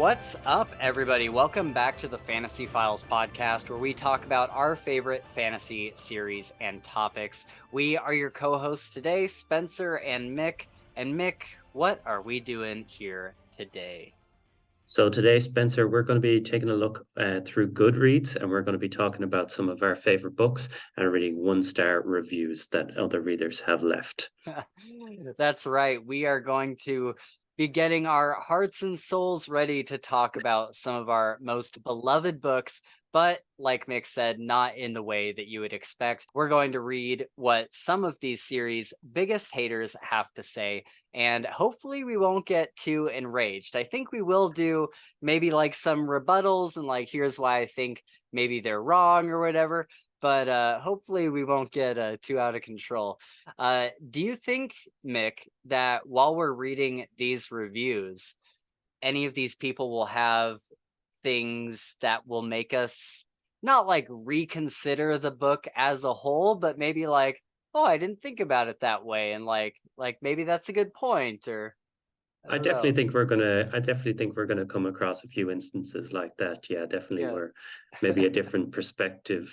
What's up, everybody? Welcome back to the Fantasy Files podcast, where we talk about our favorite fantasy series and topics. We are your co-hosts today, Spencer and Mick. And Mick, what are we doing here today? So today, Spencer, we're going to be taking a look through Goodreads, and we're going to be talking about some of our favorite books and reading one-star reviews that other readers have left. That's right. We are going to be getting our hearts and souls ready to talk about some of our most beloved books, but like Mick said, not in the way that you would expect. We're going to read what some of these series' biggest haters have to say, and hopefully we won't get too enraged. I think we will do maybe like some rebuttals and like, here's why I think maybe they're wrong or whatever. But hopefully we won't get too out of control. Do you think, Mick, that while we're reading these reviews, any of these people will have things that will make us not like reconsider the book as a whole, but maybe like, oh, I didn't think about it that way, and like maybe that's a good point, or I I don't definitely know. think we're gonna. I definitely think we're gonna come across a few instances like that. Yeah, definitely, Yeah. where maybe a different perspective,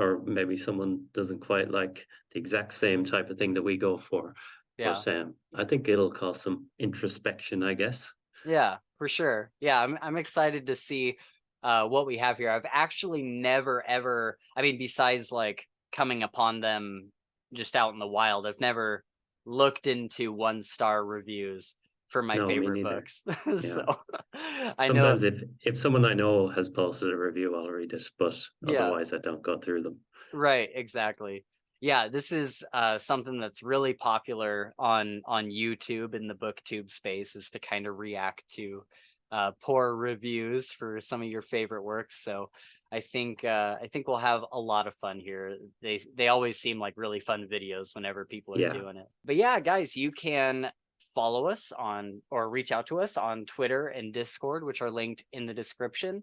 or maybe someone doesn't quite like the exact same type of thing that we go for. Yeah. But I think it'll cause some introspection, I guess. Yeah, for sure. Yeah, I'm excited to see what we have here. I've actually never ever, I mean, besides like coming upon them just out in the wild, I've never looked into one-star reviews for my No, me favorite neither. books. Yeah. So I know, Sometimes if someone I know has posted a review, I'll read it, but yeah. otherwise I don't go through them. Right, exactly. Yeah, this is something that's really popular on YouTube in the booktube space, is to kind of react to poor reviews for some of your favorite works. So I think we'll have a lot of fun here. They always seem like really fun videos whenever people are Yeah. doing it. But yeah, guys, you can follow us on or reach out to us on Twitter and Discord, which are linked in the description.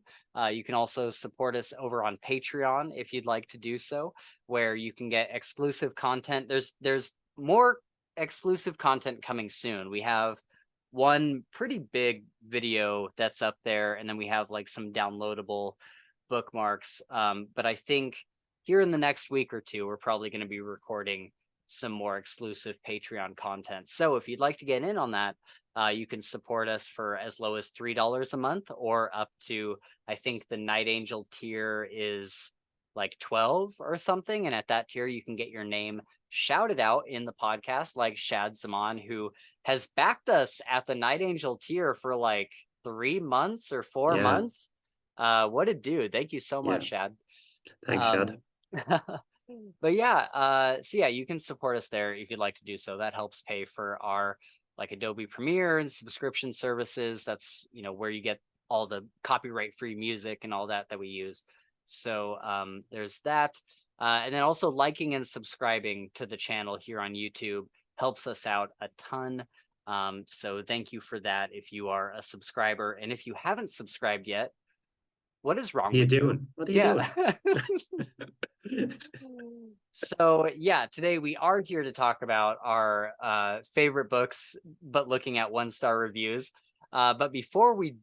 You can also support us over on Patreon if you'd like to do so, where you can get exclusive content. There's more exclusive content coming soon. We have one pretty big video that's up there, and then we have like some downloadable bookmarks. But I think here in the next week or two, we're probably going to be recording some more exclusive Patreon content. So if you'd like to get in on that, you can support us for as low as $3 a month, or up to, I think the Night Angel tier is like 12 or something. And at that tier, you can get your name shouted out in the podcast, like Shad Zaman, who has backed us at the Night Angel tier for like 3 months or four Yeah. months. What a dude. Thank you so Yeah. much, Shad. Thanks, Shad. Um, but yeah, so yeah, you can support us there if you'd like to do so. That helps pay for our like Adobe Premiere and subscription services. That's, where you get all the copyright free music and all that we use. So there's that. And then also liking and subscribing to the channel here on YouTube helps us out a ton. So thank you for that if you are a subscriber. And if you haven't subscribed yet, what is What wrong are you with you? doing? What are you Yeah. doing? So yeah, today we are here to talk about our favorite books, but looking at one-star reviews. But before we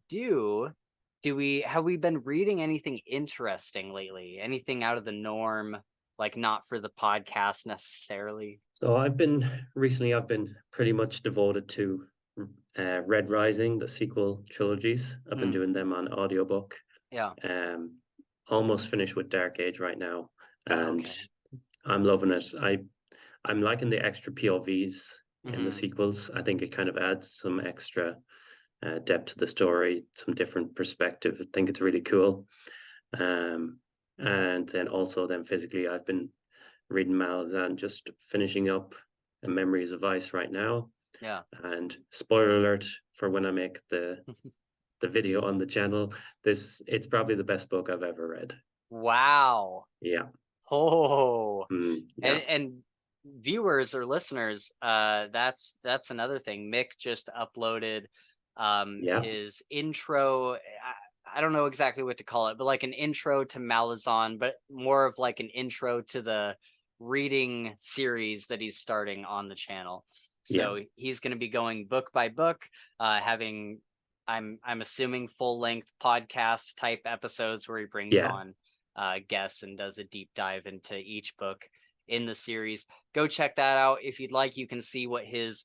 have we been reading anything interesting lately? Anything out of the norm, like not for the podcast necessarily? So I've been pretty much devoted to Red Rising, the sequel trilogies. I've been Mm, doing them on audiobook. yeah. Um, almost finished with Dark Age right now, and Okay. I'm loving it. I'm liking the extra POVs in the Hmm. sequels. I think it kind of adds some extra depth to the story, some different perspective. I think it's really cool. Um, and then also then physically, I've been reading Malazan, just finishing up Memories of Ice right now. Yeah. And spoiler alert for when I make the video on the channel, it's probably the best book I've ever read. Wow. Yeah. Oh. Yeah. And viewers or listeners, that's another thing. Mick just uploaded Yeah. his intro. I don't know exactly what to call it, but like an intro to Malazan, but more of like an intro to the reading series that he's starting on the channel. Yeah. So he's going to be going book by book, having I'm assuming full length podcast type episodes where he brings Yeah, on guests and does a deep dive into each book in the series. Go check that out if you'd like. You can see what his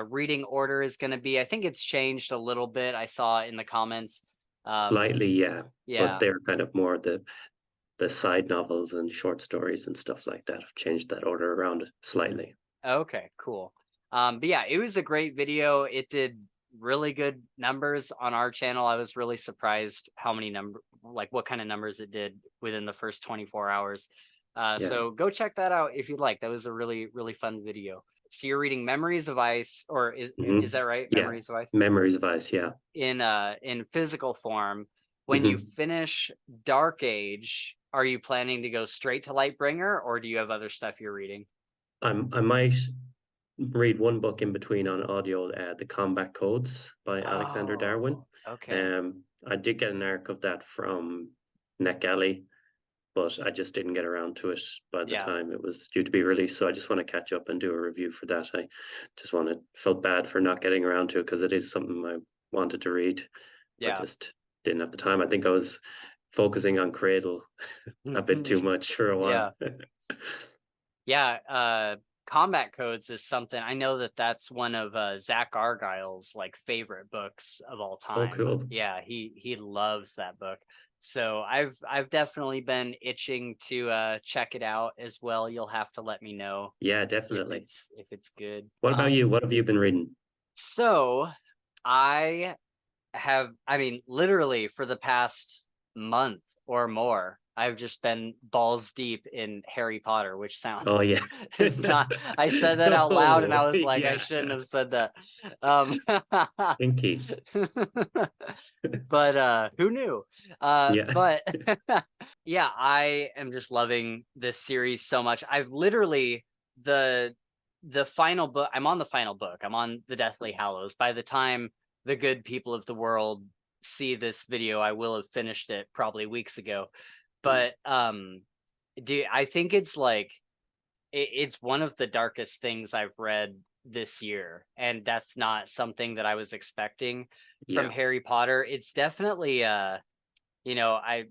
reading order is going to be. I think it's changed a little bit. I saw in the comments. slightly, yeah. But Yeah. they're kind of more the side novels and short stories and stuff like that have changed that order around slightly. Okay, cool. But yeah, it was a great video. It did really good numbers on our channel. I was really surprised how many what kind of numbers it did within the first 24 hours. Yeah. So go check that out if you'd like. That was a really, really fun video. So you're reading Memories of Ice, or is Hmm. that right? Yeah. Memories of Ice Memories of Ice, yeah. in physical form. When you Hmm. finish Dark Age, are you planning to go straight to Lightbringer, or do you have other stuff you're reading? I might read one book in between on audio, The Combat Codes by Alexander Darwin. Oh, okay. I did get an arc of that from NetGalley, but I just didn't get around to it by the Yeah. time it was due to be released. So I just want to catch up and do a review for that. I just felt bad for not getting around to it because it is something I wanted to read, but Yeah. just didn't have the time. I think I was focusing on Cradle a bit too much for a while. Yeah. Yeah. Combat Codes is something I know that's one of Zach Argyle's like favorite books of all Oh, time. cool. Yeah, he loves that book. So I've definitely been itching to check it out as well. You'll have to let me know Yeah, if definitely. it's good. What about you? What have you been reading? So I I mean, literally for the past month or more, I've just been balls deep in Harry Potter, which Oh, sounds, yeah. it's not, I said that out loud and Oh, I was like, I yeah. shouldn't have said that. Um, Pinky. but who knew? Yeah. But yeah, I am just loving this series so much. I've literally the the final book, I'm on the final book. I'm on the Deathly Hallows. By the time the good people of the world see this video, I will have finished it probably weeks ago. But I think it's like it's one of the darkest things I've read this year, and that's not something that I was expecting from Yeah. Harry Potter. It's definitely you know, I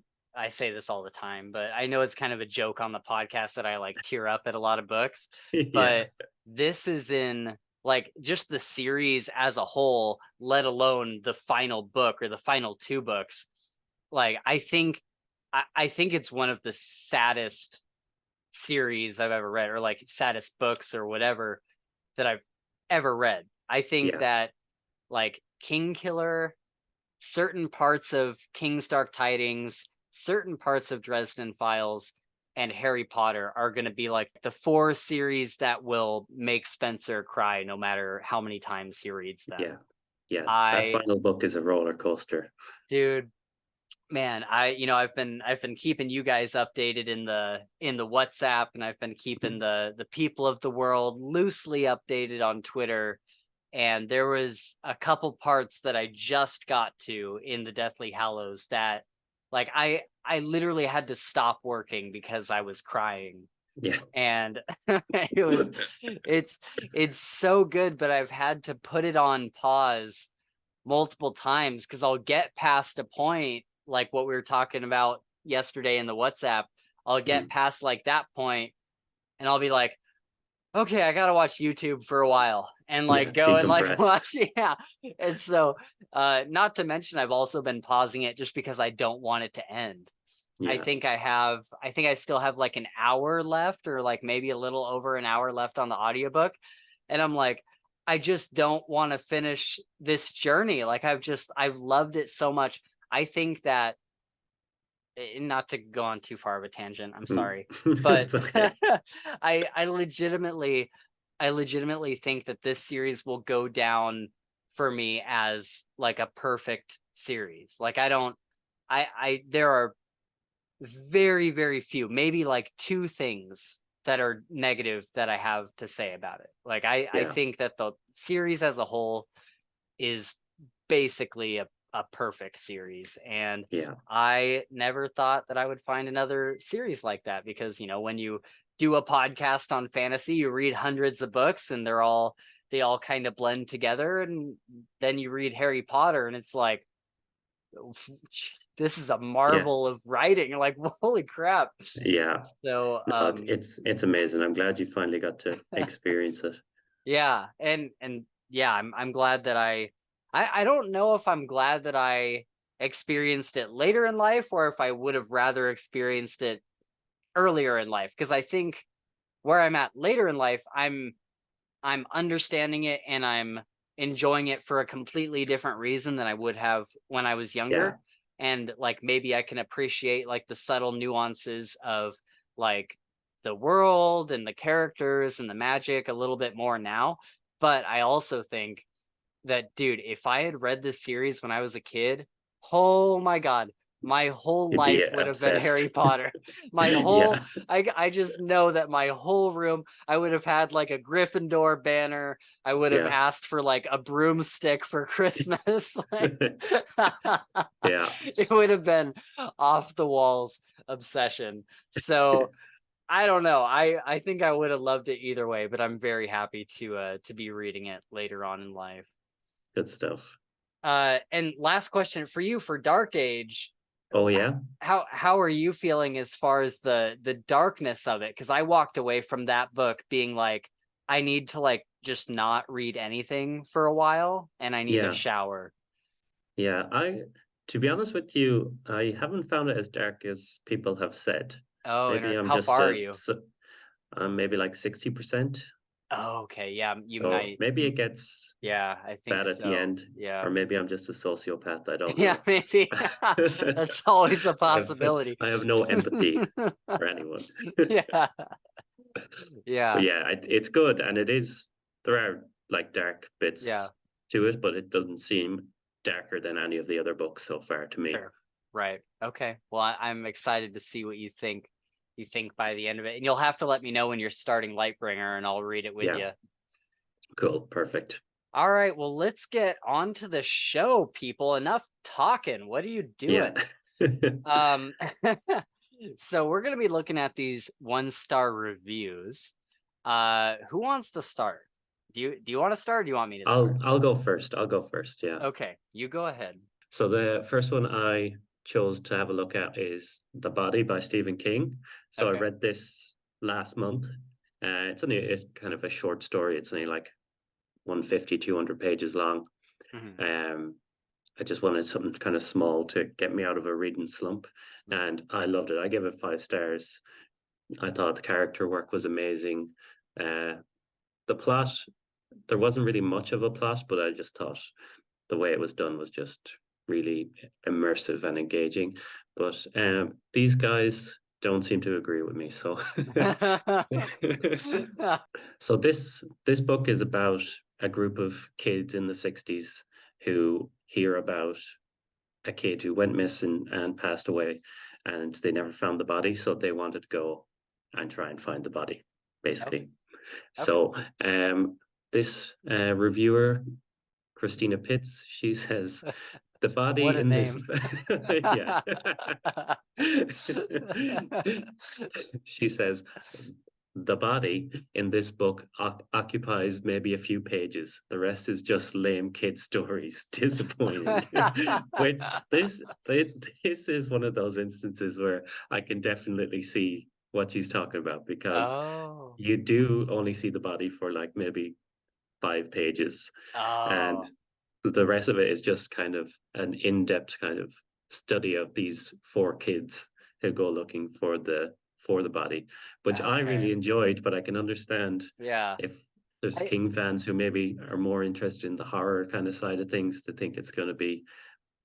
say this all the time, but I know it's kind of a joke on the podcast that I like tear up at a lot of books, Yeah. but this is in like just the series as a whole, let alone the final book or the final two books. Like I think it's one of the saddest series I've ever read, or like saddest books or whatever that I've ever read. I think Yeah. that like King Killer, certain parts of King's Dark Tidings, certain parts of Dresden Files, and Harry Potter are going to be like the four series that will make Spencer cry no matter how many times he reads them. Yeah. Yeah. That I, final book is a roller coaster. dude, man, I've been keeping you guys updated in the WhatsApp, and I've been keeping the people of the world loosely updated on Twitter. And there was a couple parts that I just got to in the Deathly Hallows that like I literally had to stop working because I was crying. Yeah. And it was it's so good, but I've had to put it on pause multiple times because I'll get past a point like what we were talking about yesterday in the WhatsApp. I'll get Mm. past like that point and I'll be like, okay, I gotta watch YouTube for a while and Yeah. like go and like Decompress. watch. Yeah. And so not to mention I've also been pausing it just because I don't want it to end. Yeah. I think I still have like an hour left, or like maybe a little over an hour left on the audiobook. And I'm like, I just don't want to finish this journey. Like I've loved it so much. I think that not to go on too far of a tangent, I'm Mm. sorry, but It's okay. I legitimately think that this series will go down for me as like a perfect series. Like I don't I there are very, very few, maybe like two things that are negative that I have to say about it. Like I Yeah. think that the series as a whole is basically a perfect series. And Yeah. I never thought that I would find another series like that because, you know, when you do a podcast on fantasy, you read hundreds of books and they're all they all kind of blend together. And then you read Harry Potter and it's like, this is a Yeah. marvel of writing. Like, holy crap. Yeah. So No, it's amazing. I'm glad you finally got to experience it. yeah, and yeah, I'm glad that I don't know if I'm glad that I experienced it later in life or if I would have rather experienced it earlier in life, because I think where I'm at later in life, I'm understanding it and I'm enjoying it for a completely different reason than I would have when I was Yeah. younger. And like maybe I can appreciate like the subtle nuances of like the world and the characters and the magic a little bit more now. But I also think that, dude, if I had read this series when I was a kid, oh my God, my whole You'd be life would have been obsessed. Harry Potter. My whole, Yeah. I just know that my whole room, I would have had like a Gryffindor banner. I would have Yeah. asked for like a broomstick for Christmas. Like, Yeah. it would have been off the walls obsession. So I don't know. I think I would have loved it either way, but I'm very happy to be reading it later on in life. Good stuff. And last question for you for Dark Age. Oh yeah. How are you feeling as far as the darkness of it? Because I walked away from that book being like, I need to like just not read anything for a while, and I need a Yeah. shower. Yeah. To be honest with you, I haven't found it as dark as people have said. Oh, Maybe I'm how just far are you? I'm maybe like 60%. Oh, okay, yeah, you So might. maybe it gets Yeah, I think bad at the so. end, Yeah, or maybe I'm just a sociopath. I don't yeah, know. maybe. That's always a I've, possibility. I have no empathy for anyone. Yeah, But yeah, yeah, it's good, and it is. There are like dark yeah. bits to it, but it doesn't seem darker than any of the other books so far to me. Sure. Right. Okay. Well, I'm excited to see what you think by the end of it. And you'll have to let me know when you're starting Lightbringer and I'll read it with Yeah, you. cool, perfect. All right. Well, let's get on to the show, people. Enough talking. What are you Yeah. doing? Um so we're gonna be looking at these 1-star reviews. Who wants to start? Do you want to start or do you want me to start? I'll go first. I'll go first. Yeah. Okay, you go ahead. So the first one I chose to have a look at is The Body by Stephen King. So I Okay. read this last month. It's kind of a short story. It's only like 150, 200 pages long. Mhm. Um, I just wanted something kind of small to get me out of a reading slump. And I loved it. I gave it 5 stars. I thought the character work was amazing. Uh, the plot, there wasn't really much of a plot, but I just thought the way it was done was just really immersive and engaging. But these guys don't seem to agree with me. So, so this book is about a group of kids in the 60s who hear about a kid who went missing and passed away, and they never found the body, so they wanted to go and try and find the body, Okay. basically. Okay. So this reviewer, Christina Pitts, she says the What body a in this name. yeah. She says the body in this book occupies maybe a few pages. The rest is just lame kid stories. Disappointing. Which this is one of those instances where I can definitely see what she's talking about, because Oh. you do only see the body for like maybe 5 pages, and Oh. the rest of it is just kind of an in-depth kind of study of these 4 kids who go looking for the body, which I Okay. really enjoyed. But I can understand Yeah. if there's I King fans who maybe are more interested in the horror kind of side of things, to think it's going to be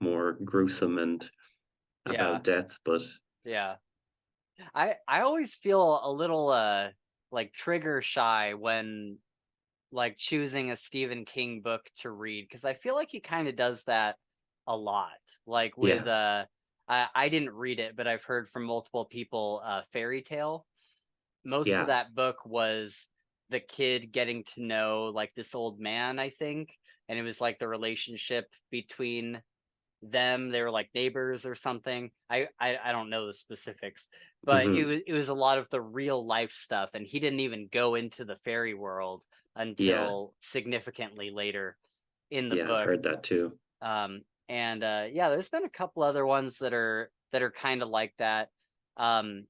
more gruesome and yeah. about death. But Yeah. I always feel a little like trigger shy when like choosing a Stephen King book to read, because I feel like he kind of does that a lot. Like with yeah, I didn't read it, but I've heard from multiple people Fairy Tale. Most of yeah, that book was the kid getting to know like this old man, I think, and it was like the relationship between them. They were like neighbors or something. I don't know the specifics, but Hmm. it was a lot of the real life stuff, and he didn't even go into the fairy world Yeah. until significantly later in the Yeah, I've book. heard that too. And yeah, there's been a couple other ones that are kind of like that. um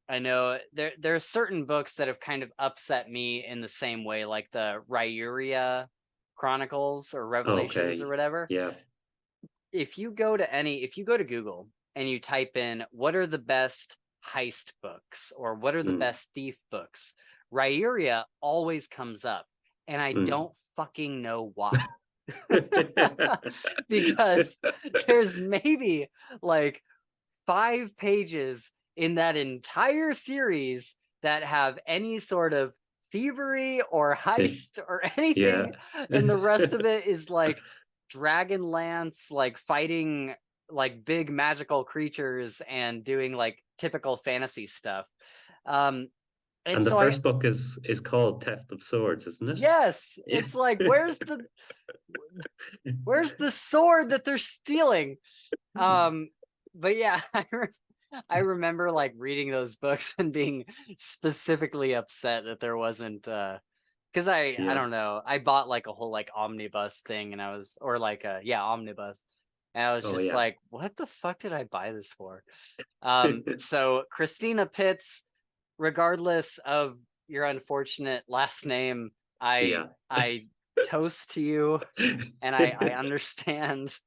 I know there are certain books that have kind of upset me in the same way, like the Ryuria Chronicles or Revelations or Okay. whatever. Yeah. If you go to Google and you type in what are the best heist books or what are the Mm. best thief books, Ryuria always comes up, and I Mm. don't fucking know why. Because there's maybe like 5 pages in that entire series that have any sort of thievery or heist or Yeah. anything, and the rest of it is like Dragonlance, like fighting like big magical creatures and doing like typical fantasy stuff. Um, and And the so I first book is called Theft of Swords, isn't it? yes, Yeah. it's like where's the sword that they're stealing? But yeah, I remember like reading those books and being specifically upset that there wasn't because I Yeah. don't know, I bought like a whole like omnibus thing, and I was, or like a, yeah, omnibus, and I was Oh just yeah. like, what the fuck did I buy this for? So Christina Pitts, regardless of your unfortunate last name, Yeah. I toast to you, and I understand.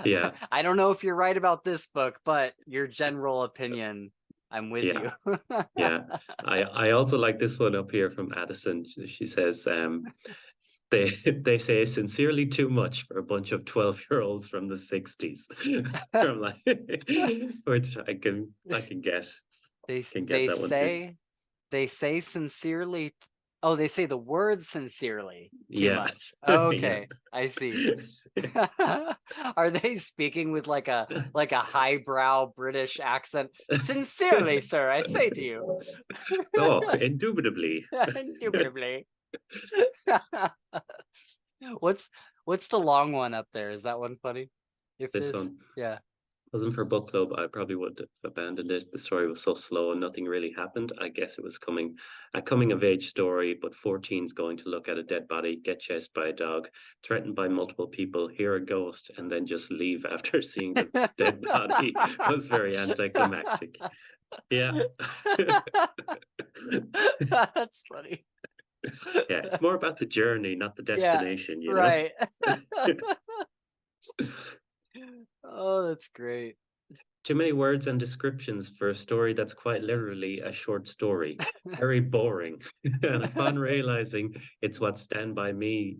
Yeah. I don't know if you're right about this book, but your general opinion, I'm with Yeah. you. Yeah. I also like this one up here from Addison. She says, they they say sincerely too much for a bunch of 12-year-olds from the 60s. I'm like, which they can get they that one too. say they say sincerely. Oh, they say the word sincerely too Yeah. much. Yeah. Okay, I see. Are they speaking with like a highbrow British accent? Sincerely, sir, I say to you. Oh, indubitably. Indubitably. What's what's the long one up there? Is that one funny? If This there's, one yeah. wasn't for book club, I probably would have abandoned it. The story was so slow and nothing really happened. I guess it was a coming of age story, but 14's going to look at a dead body, get chased by a dog, threatened by multiple people, hear a ghost, and then just leave after seeing the dead body. Was very anticlimactic. Yeah. That's funny. Yeah, it's more about the journey, not the Yeah, destination, you know? right. Oh, that's great. Too many words and descriptions for a story that's quite literally a short story. Very boring. And upon realizing it's what the Stand By Me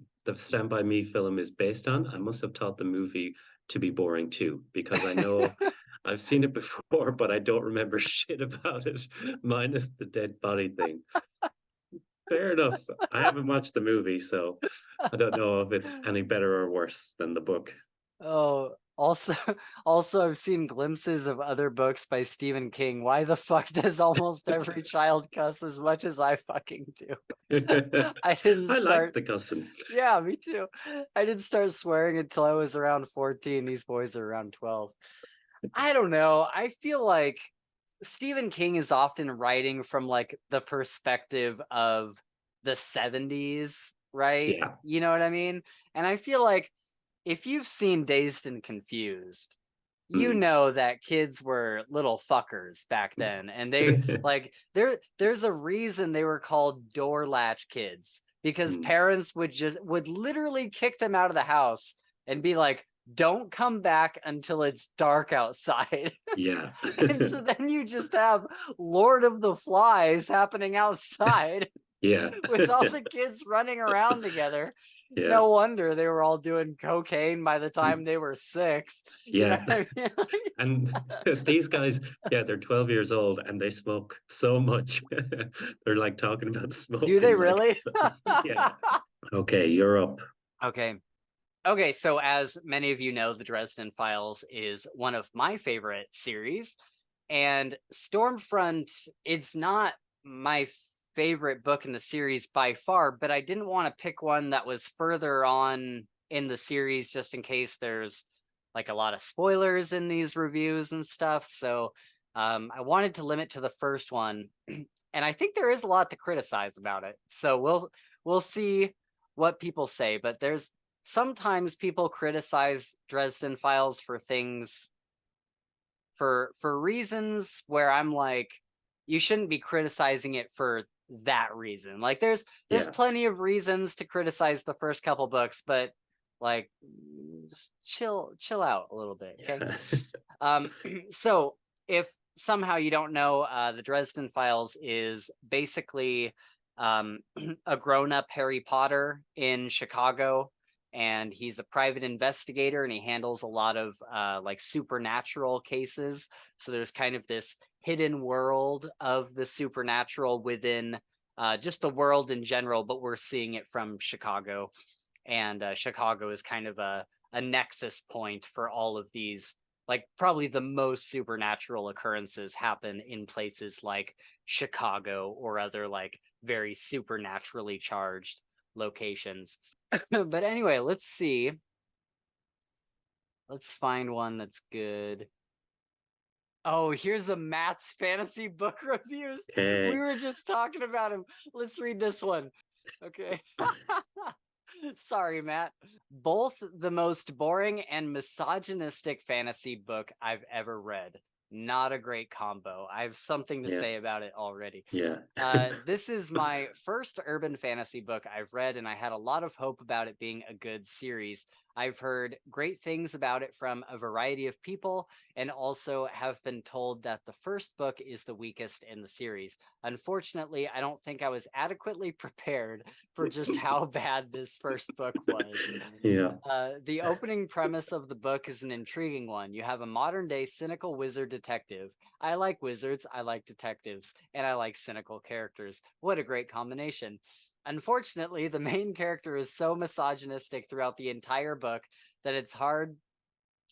film is based on, I must have thought the movie to be boring too, because I know I've seen it before, but I don't remember shit about it, minus the dead body thing. Fair enough. I haven't watched the movie, so I don't know if it's any better or worse than the book. Oh, also, also, I've seen glimpses of other books by Stephen King. Why the fuck does almost every child cuss as much as I fucking do? I didn't I like start. the cussing. Yeah, me too. I didn't start swearing until I was around 14. These boys are around 12. I don't know. I feel like Stephen King is often writing from like the perspective of the 70s, right? Yeah. You know what I mean? And I feel like if you've seen Dazed and Confused, you Mm. know that kids were little fuckers back then, and they like there's a reason they were called door latch kids, because Mm. parents would literally kick them out of the house and be like, don't come back until it's dark outside. Yeah. And so then you just have Lord of the Flies happening outside Yeah. with all the kids running around together. Yeah. No wonder they were all doing cocaine by the time they were 6. You know Yeah. what I mean? And these guys, yeah, they're 12 years old and they smoke so much. They're like talking about Do they smoking like really? yeah. Okay, you're up. Okay. Okay, so as many of you know, the Dresden Files is one of my favorite series, and Stormfront, it's not my favorite book in the series by far, but I didn't want to pick one that was further on in the series just in case there's like a lot of spoilers in these reviews and stuff. So I wanted to limit to the first one, and I think there is a lot to criticize about it. So we'll see what people say, but there's sometimes people criticize Dresden Files for things for reasons where I'm like, you shouldn't be criticizing it for that reason. Like there's Yeah. plenty of reasons to criticize the first couple books, but like just chill out a little bit, okay? Yeah. So if somehow you don't know, the Dresden Files is basically a grown-up Harry Potter in Chicago, and he's a private investigator, and he handles a lot of like supernatural cases. So there's kind of this hidden world of the supernatural within just the world in general, but we're seeing it from Chicago, and Chicago is kind of a nexus point for all of these. Like probably the most supernatural occurrences happen in places like Chicago or other like very supernaturally charged locations. But anyway, let's see. Let's find one that's good. Oh, here's a Matt's fantasy book reviews. We Okay. were just talking about him. Let's read this one. Okay. Sorry, Matt. Both the most boring and misogynistic fantasy book I've ever read. Not a great combo. I have something to Yeah. say about it already. Yeah. This is my first urban fantasy book I've read, and I had a lot of hope about it being a good series. I've heard great things about it from a variety of people, and also have been told that the first book is the weakest in the series. Unfortunately, I don't think I was adequately prepared for just how bad this first book was. Yeah. The opening premise of the book is an intriguing one. You have a modern day cynical wizard detective. I like wizards, I like detectives, and I like cynical characters. What a great combination. Unfortunately, the main character is so misogynistic throughout the entire book that it's hard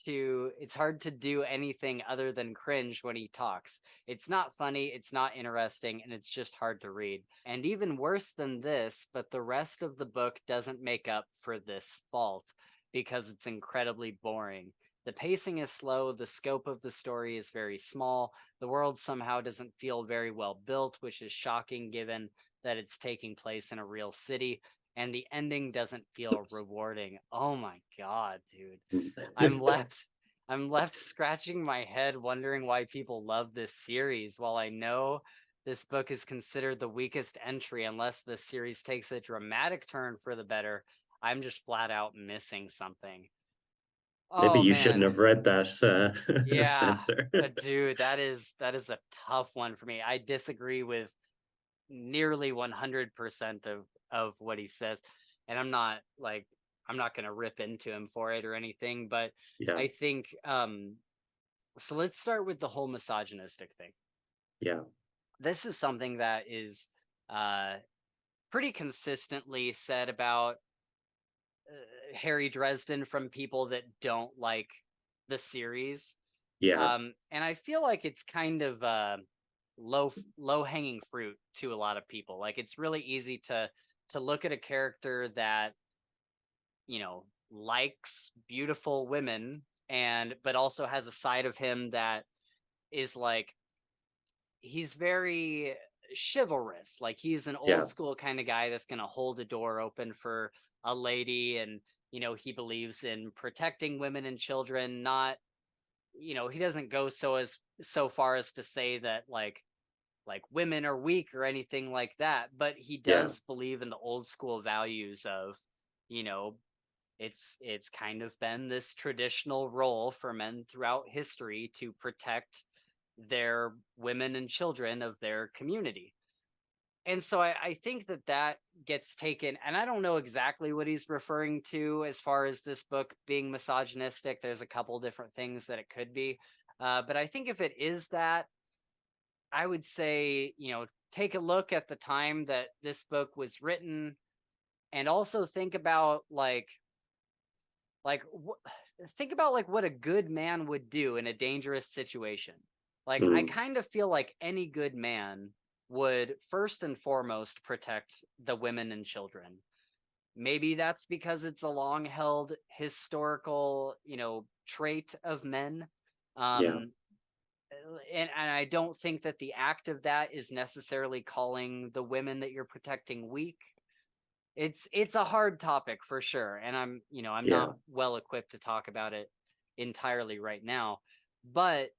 to do anything other than cringe when he talks. It's not funny, it's not interesting, and it's just hard to read. And even worse than this, but the rest of the book doesn't make up for this fault because it's incredibly boring. The pacing is slow, the scope of the story is very small, the world somehow doesn't feel very well built, which is shocking given that it's taking place in a real city, and the ending doesn't feel rewarding. Oh my god, dude. I'm left I'm left scratching my head wondering why people love this series. While I know this book is considered the weakest entry unless this series takes a dramatic turn for the better, I'm just flat out missing something. Maybe Oh you shouldn't man. have read that, Yeah, Spencer. dude, that is a tough one for me. I disagree with nearly 100% of what he says, and I'm not going to rip into him for it or anything, but Yeah. I think so let's start with the whole misogynistic thing. Yeah. This is something that is uh pretty consistently said about Harry Dresden from people that don't like the series. Yeah. And I feel like it's kind of low hanging fruit to a lot of people. Like it's really easy to look at a character that, likes beautiful women, and but also has a side of him that is like he's very chivalrous. Like he's an old Yeah. school kind of guy that's going to hold a door open for a lady, and he believes in protecting women and children. Not, he doesn't go so far as to say that like women are weak or anything like that, but he Yeah. does believe in the old school values of, you know, it's kind of been this traditional role for men throughout history to protect their women and children of their community. And so I think that gets taken, and I don't know exactly what he's referring to as far as this book being misogynistic. There's a couple different things that it could be. But I think if it is that, I would say, take a look at the time that this book was written, and also think about think about like what a good man would do in a dangerous situation. Like I Mm. kind of feel like any good man would first and foremost protect the women and children. Maybe that's because it's a long held historical, trait of men. Yeah. Um and I don't think that the act of that is necessarily calling the women that you're protecting weak. It's a hard topic for sure, and I'm Yeah. not well equipped to talk about it entirely right now, but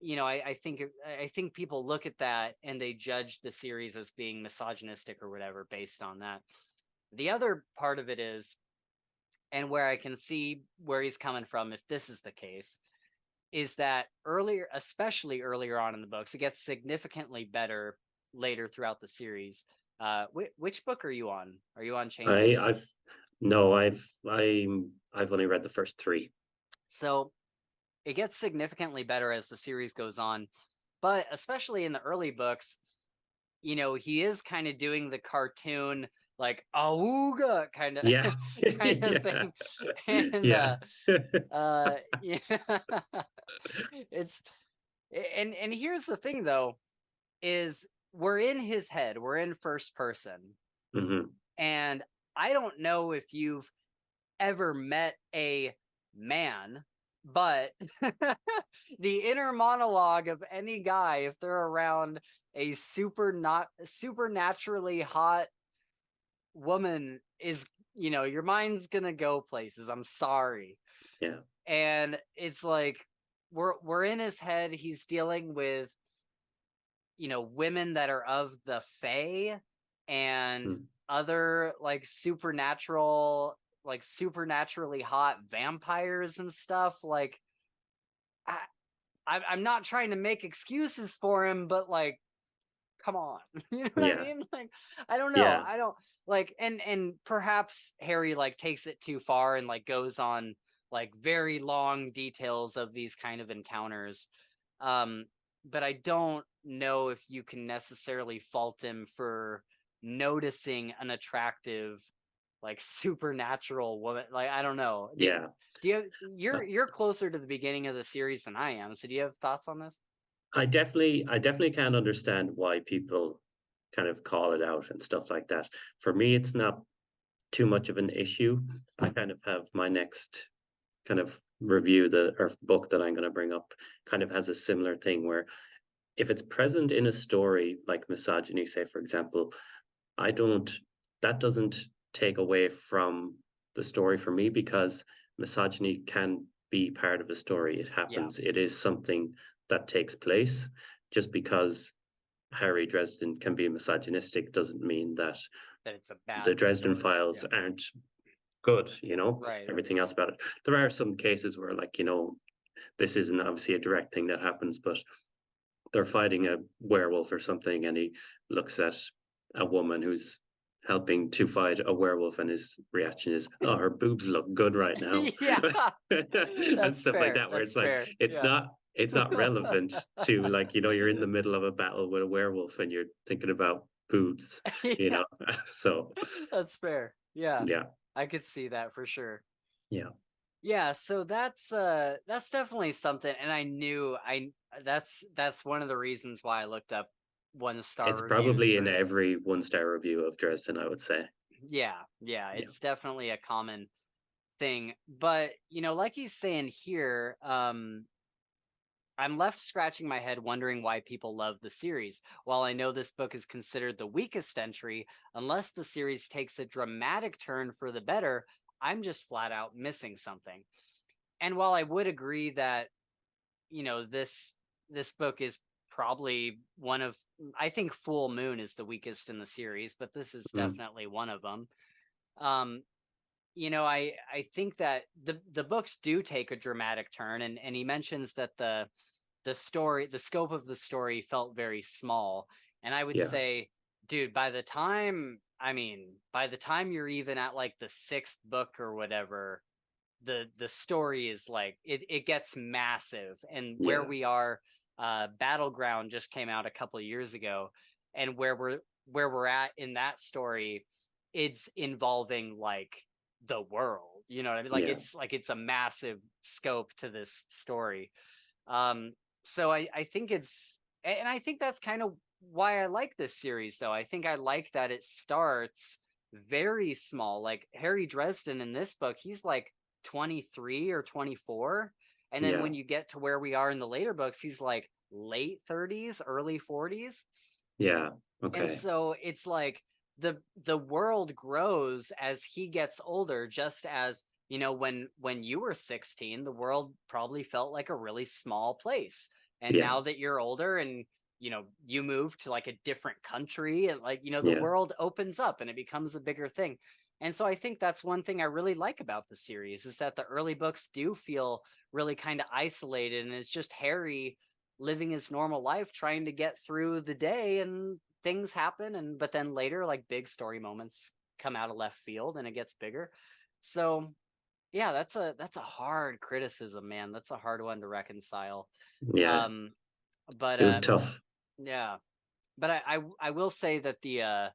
I think people look at that and they judge the series as being misogynistic or whatever based on that. The other part of it is, and where I can see where he's coming from if this is the case, is that earlier, especially earlier on in the books, it gets significantly better later throughout the series. Which book are you on? Are you on I Changes? I've no, I've only read the first three. So it gets significantly better as the series goes on, but especially in the early books, he is kind of doing the cartoon like awooga kind of Yeah. kind of Yeah. thing, and Yeah. yeah, it's and here's the thing though, is we're in his head, we're in first person, Hmm. and I don't know if you've ever met a man, but the inner monologue of any guy, if they're around a not supernaturally hot woman, is, your mind's gonna go places. I'm sorry. Yeah. And it's like we're in his head. He's dealing with, women that are of the fae and Mm. other like supernaturally hot vampires and stuff. Like, I, I'm not trying to make excuses for him, but like, come on, you know what I Yeah. mean? Like, I don't know, Yeah. I don't like, and perhaps Harry like takes it too far and like goes on like very long details of these kind of encounters. Um, but I don't know if you can necessarily fault him for noticing an attractive, like supernatural woman. Like, I don't know. Yeah. Do you you're closer to the beginning of the series than I am. So do you have thoughts on this? I definitely can understand why people kind of call it out and stuff like that. For me, it's not too much of an issue. I kind of have my next kind of review the or book that I'm going to bring up kind of has a similar thing where if it's present in a story like misogyny, say for example, I don't that doesn't take away from the story for me because misogyny can be part of the story. It Yeah, happens. It is something that takes place. Just because Harry Dresden can be misogynistic doesn't mean that that it's a the bad Dresden story. files Yeah. aren't good, Right. everything else about it. There are some cases where like, this isn't obviously a direct thing that happens, but they're fighting a werewolf or something, and he looks at a woman who's helping to fight a werewolf, and his reaction is, "Oh, her boobs look good right now," Yeah. and That's stuff like fair. that. Where That's it's like fair. it's Yeah. not relevant to like you're in the middle of a battle with a werewolf and you're thinking about boobs, you Yeah. know. So That's fair. Yeah. yeah, I could see that for sure. yeah, Yeah, so that's definitely something, and I knew I that's one of the reasons why I looked up one star it's reviews probably in for. every 1-star review of Dresden, I would say. Yeah, yeah, Yeah, it's definitely a common thing. But, like he's saying here, I'm left scratching my head wondering why people love the series. While I know this book is considered the weakest entry, unless the series takes a dramatic turn for the better, I'm just flat out missing something. And while I would agree that, this book is probably one of, I think Full Moon is the weakest in the series, but this is mm, definitely one of them. Um, I think that the books do take a dramatic turn, and he mentions that the scope of the story felt very small. And I would yeah, say, dude, by the time you're even at like the sixth book or whatever, the story is like it gets massive. And where yeah, we are, Battleground just came out a couple of years ago, and where we're at in that story, it's involving like the world, you know what I mean? Like yeah, it's a massive scope to this story. um so I think and I think that's kind of why I like this series, though. I think I like that it starts very small. Like Harry Dresden in this book, he's like 23 or 24, And then Yeah. when you get to where we are in the later books, he's like late 30s, early 40s. Yeah. And Okay. so it's like the world grows as he gets older, just as, you know, when you were 16, the world probably felt like a really small place. And Yeah. now that you're older and, you know, you move to like a different country, and like, you know, the Yeah. world opens up and it becomes a bigger thing. And so I think that's one thing I really like about the series, is that the early books do feel really kind of isolated, and it's just Harry living his normal life, trying to get through the day, and things happen. And but then later, like, big story moments come out of left field and it gets bigger. So yeah, that's a hard criticism, man. That's a hard one to reconcile. Yeah. um but It was tough. yeah, but I will say that the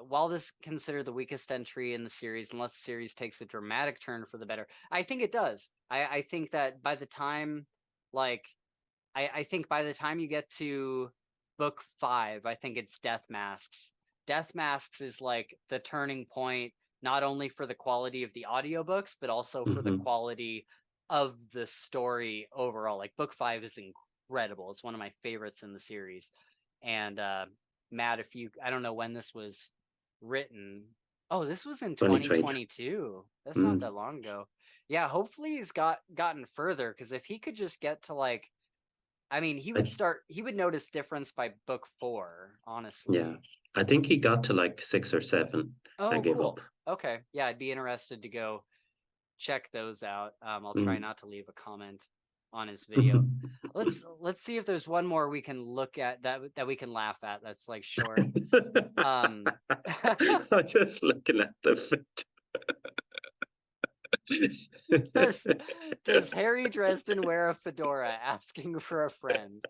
while this considered the weakest entry in the series, unless the series takes a dramatic turn for the better, I think it does. I think that by the time, like, I think by the time you get to book 5, I think it's Death Masks. Death Masks is like the turning point, not only for the quality of the audiobooks, but also for the Hmm. quality of the story overall. Like, book 5 is incredible. It's one of my favorites in the series. And Matt, if you, I don't know when this was written. Oh, this was in 2020. 2022. That's not Mm. that long ago. Yeah, hopefully he's gotten further, because if he could just get to like, I mean, I, he would notice difference by book 4, yeah. honestly. I think he got to like 6 or 7 and Oh, gave up. cool. Okay. Yeah, I'd be interested to go check those out. I'll try Mm. not to leave a comment on his video. Let's see if there's one more we can look at, that we can laugh at, that's like short. Um I'm just looking at the does does Harry Dresden wear a fedora asking for a friend?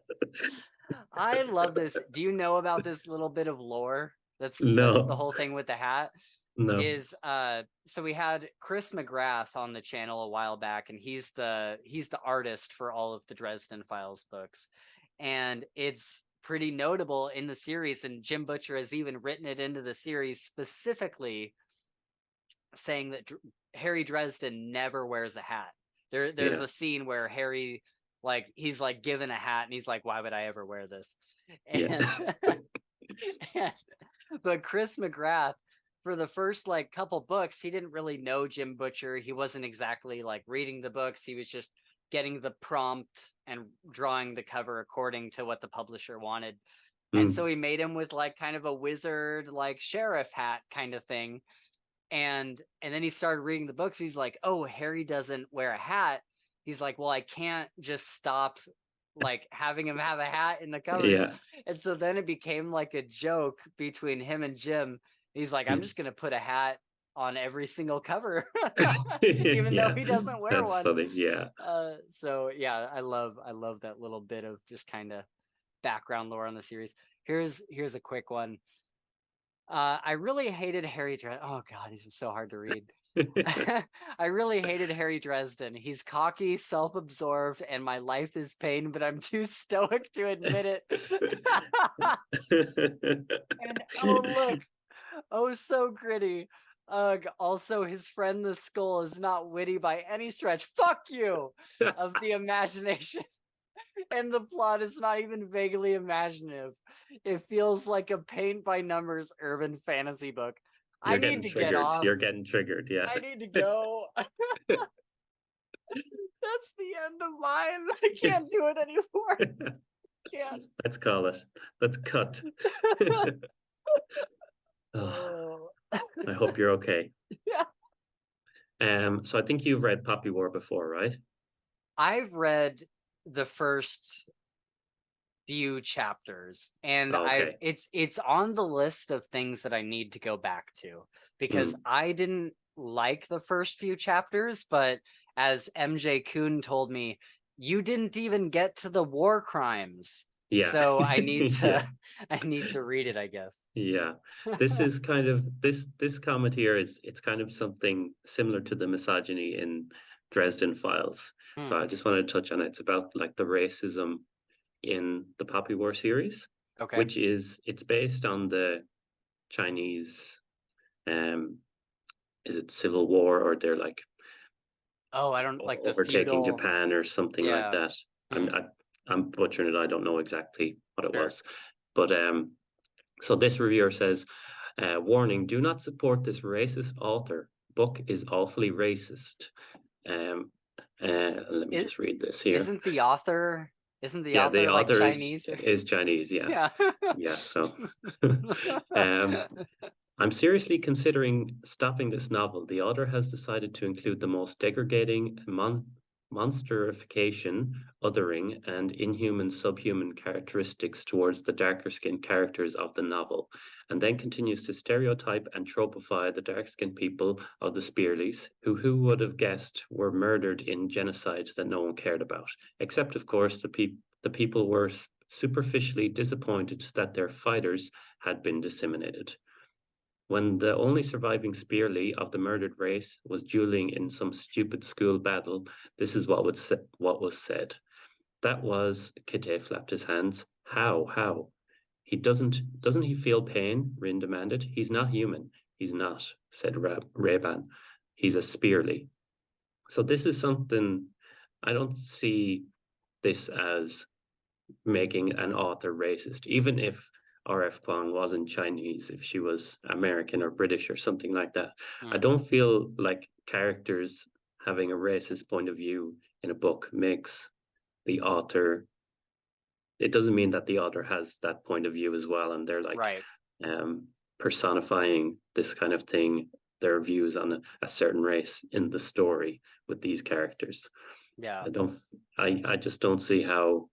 I love this. Do you know about this little bit of lore? That's the No, whole thing with the hat. no. Is so we had Chris McGrath on the channel a while back, and he's the artist for all of the Dresden Files books. And it's pretty notable in the series, and Jim Butcher has even written it into the series specifically, saying that Harry Dresden never wears a hat. There's Yeah, a scene where Harry, like, he's like given a hat and he's like, why would I ever wear this? yeah. And, and but Chris McGrath, for the first like couple books, he didn't really know Jim Butcher. He wasn't exactly like reading the books. He was just getting the prompt and drawing the cover according to what the publisher wanted. And so Mm. he made him with like kind of a wizard, like sheriff hat kind of thing. And then he started reading the books. He's like, oh, Harry doesn't wear a hat. He's like, well, I can't just stop like having him have a hat in the covers. Yeah. And so then it became like a joke between him and Jim. He's like, I'm Mm. just gonna put a hat on every single cover, even though Yeah, he doesn't wear that's one. funny. Yeah. So yeah, I love that little bit of just kind of background lore on the series. Here's a quick one. I really hated Harry Dresden. Oh God, these are so hard to read. I really hated Harry Dresden. He's cocky, self-absorbed, and my life is pain, but I'm too stoic to admit it. And oh look, oh so gritty. Ugh, also his friend the Skull is not witty by any stretch. Fuck you! Of the imagination. And the plot is not even vaguely imaginative. It feels like a paint by numbers urban fantasy book. I You're need getting to get triggered. off. You're getting triggered. Yeah. I need to go. That's the end of mine. I can't do it anymore. Can't. Let's call it. Let's cut. Oh, Oh. I hope you're okay. Yeah. So I think you've read Poppy War before, right? I've read the first few chapters, and Oh, I okay. it's on the list of things that I need to go back to, because Mm. I didn't like the first few chapters, but as MJ Kuhn told me, you didn't even get to the war crimes. Yeah. So I need Yeah. to I need to read it, I guess. Yeah. This is kind of this comment here is it's kind of something similar to the misogyny in Dresden Files. So Hmm. I just wanted to touch on it. It's about like the racism in the Poppy War series, Okay. which is it's based on the Chinese is it Civil War or they're like Oh, I don't like the overtaking feudal. Japan or something like Yeah. that. I'm Hmm. I'm butchering it. I don't know exactly what it Sure. was, but so this reviewer says, warning: do not support this racist author. Book is awfully racist. Um, let me It just read this here. isn't the author. Isn't the Yeah, the author like author Chinese? is Chinese. Yeah, Yeah. yeah. So, um, I'm seriously considering stopping this novel. The author has decided to include the most degrading monsterification, othering, and inhuman subhuman characteristics towards the darker skinned characters of the novel, and then continues to stereotype and tropify the dark skinned people of the Spearleys, who would have guessed were murdered in genocide that no one cared about, except, of course, the people were superficially disappointed that their fighters had been disseminated. When the only surviving Spearley of the murdered race was dueling in some stupid school battle, this is what was said. That was, Kite flapped his hands. How? Doesn't he feel pain? Rin demanded. He's not human. He's not, said Reban. He's a Spearley. So this is something I don't see this as making an author racist, even if R.F. Kuang wasn't Chinese, if she was American or British or something like that. I Hmm. don't feel like characters having a racist point of view in a book makes the author, it doesn't mean that the author has that point of view as well. And they're like Right. um, personifying this kind of thing, their views on a certain race in the story with these characters. Yeah. I don't. I just don't see how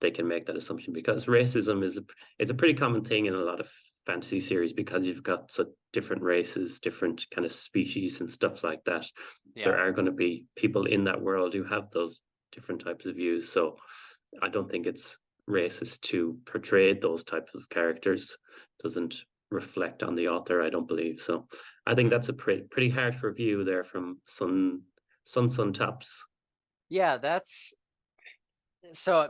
they can make that assumption because racism is a pretty common thing in a lot of fantasy series because you've got such different races, different kind of species and stuff like that. There Yeah. are going to be people in that world who have those different types of views. So I don't think it's racist to portray those types of characters. Doesn't reflect on the author, I don't believe. So I think Hmm. that's a pretty harsh review there from Sun Tops. Yeah, that's so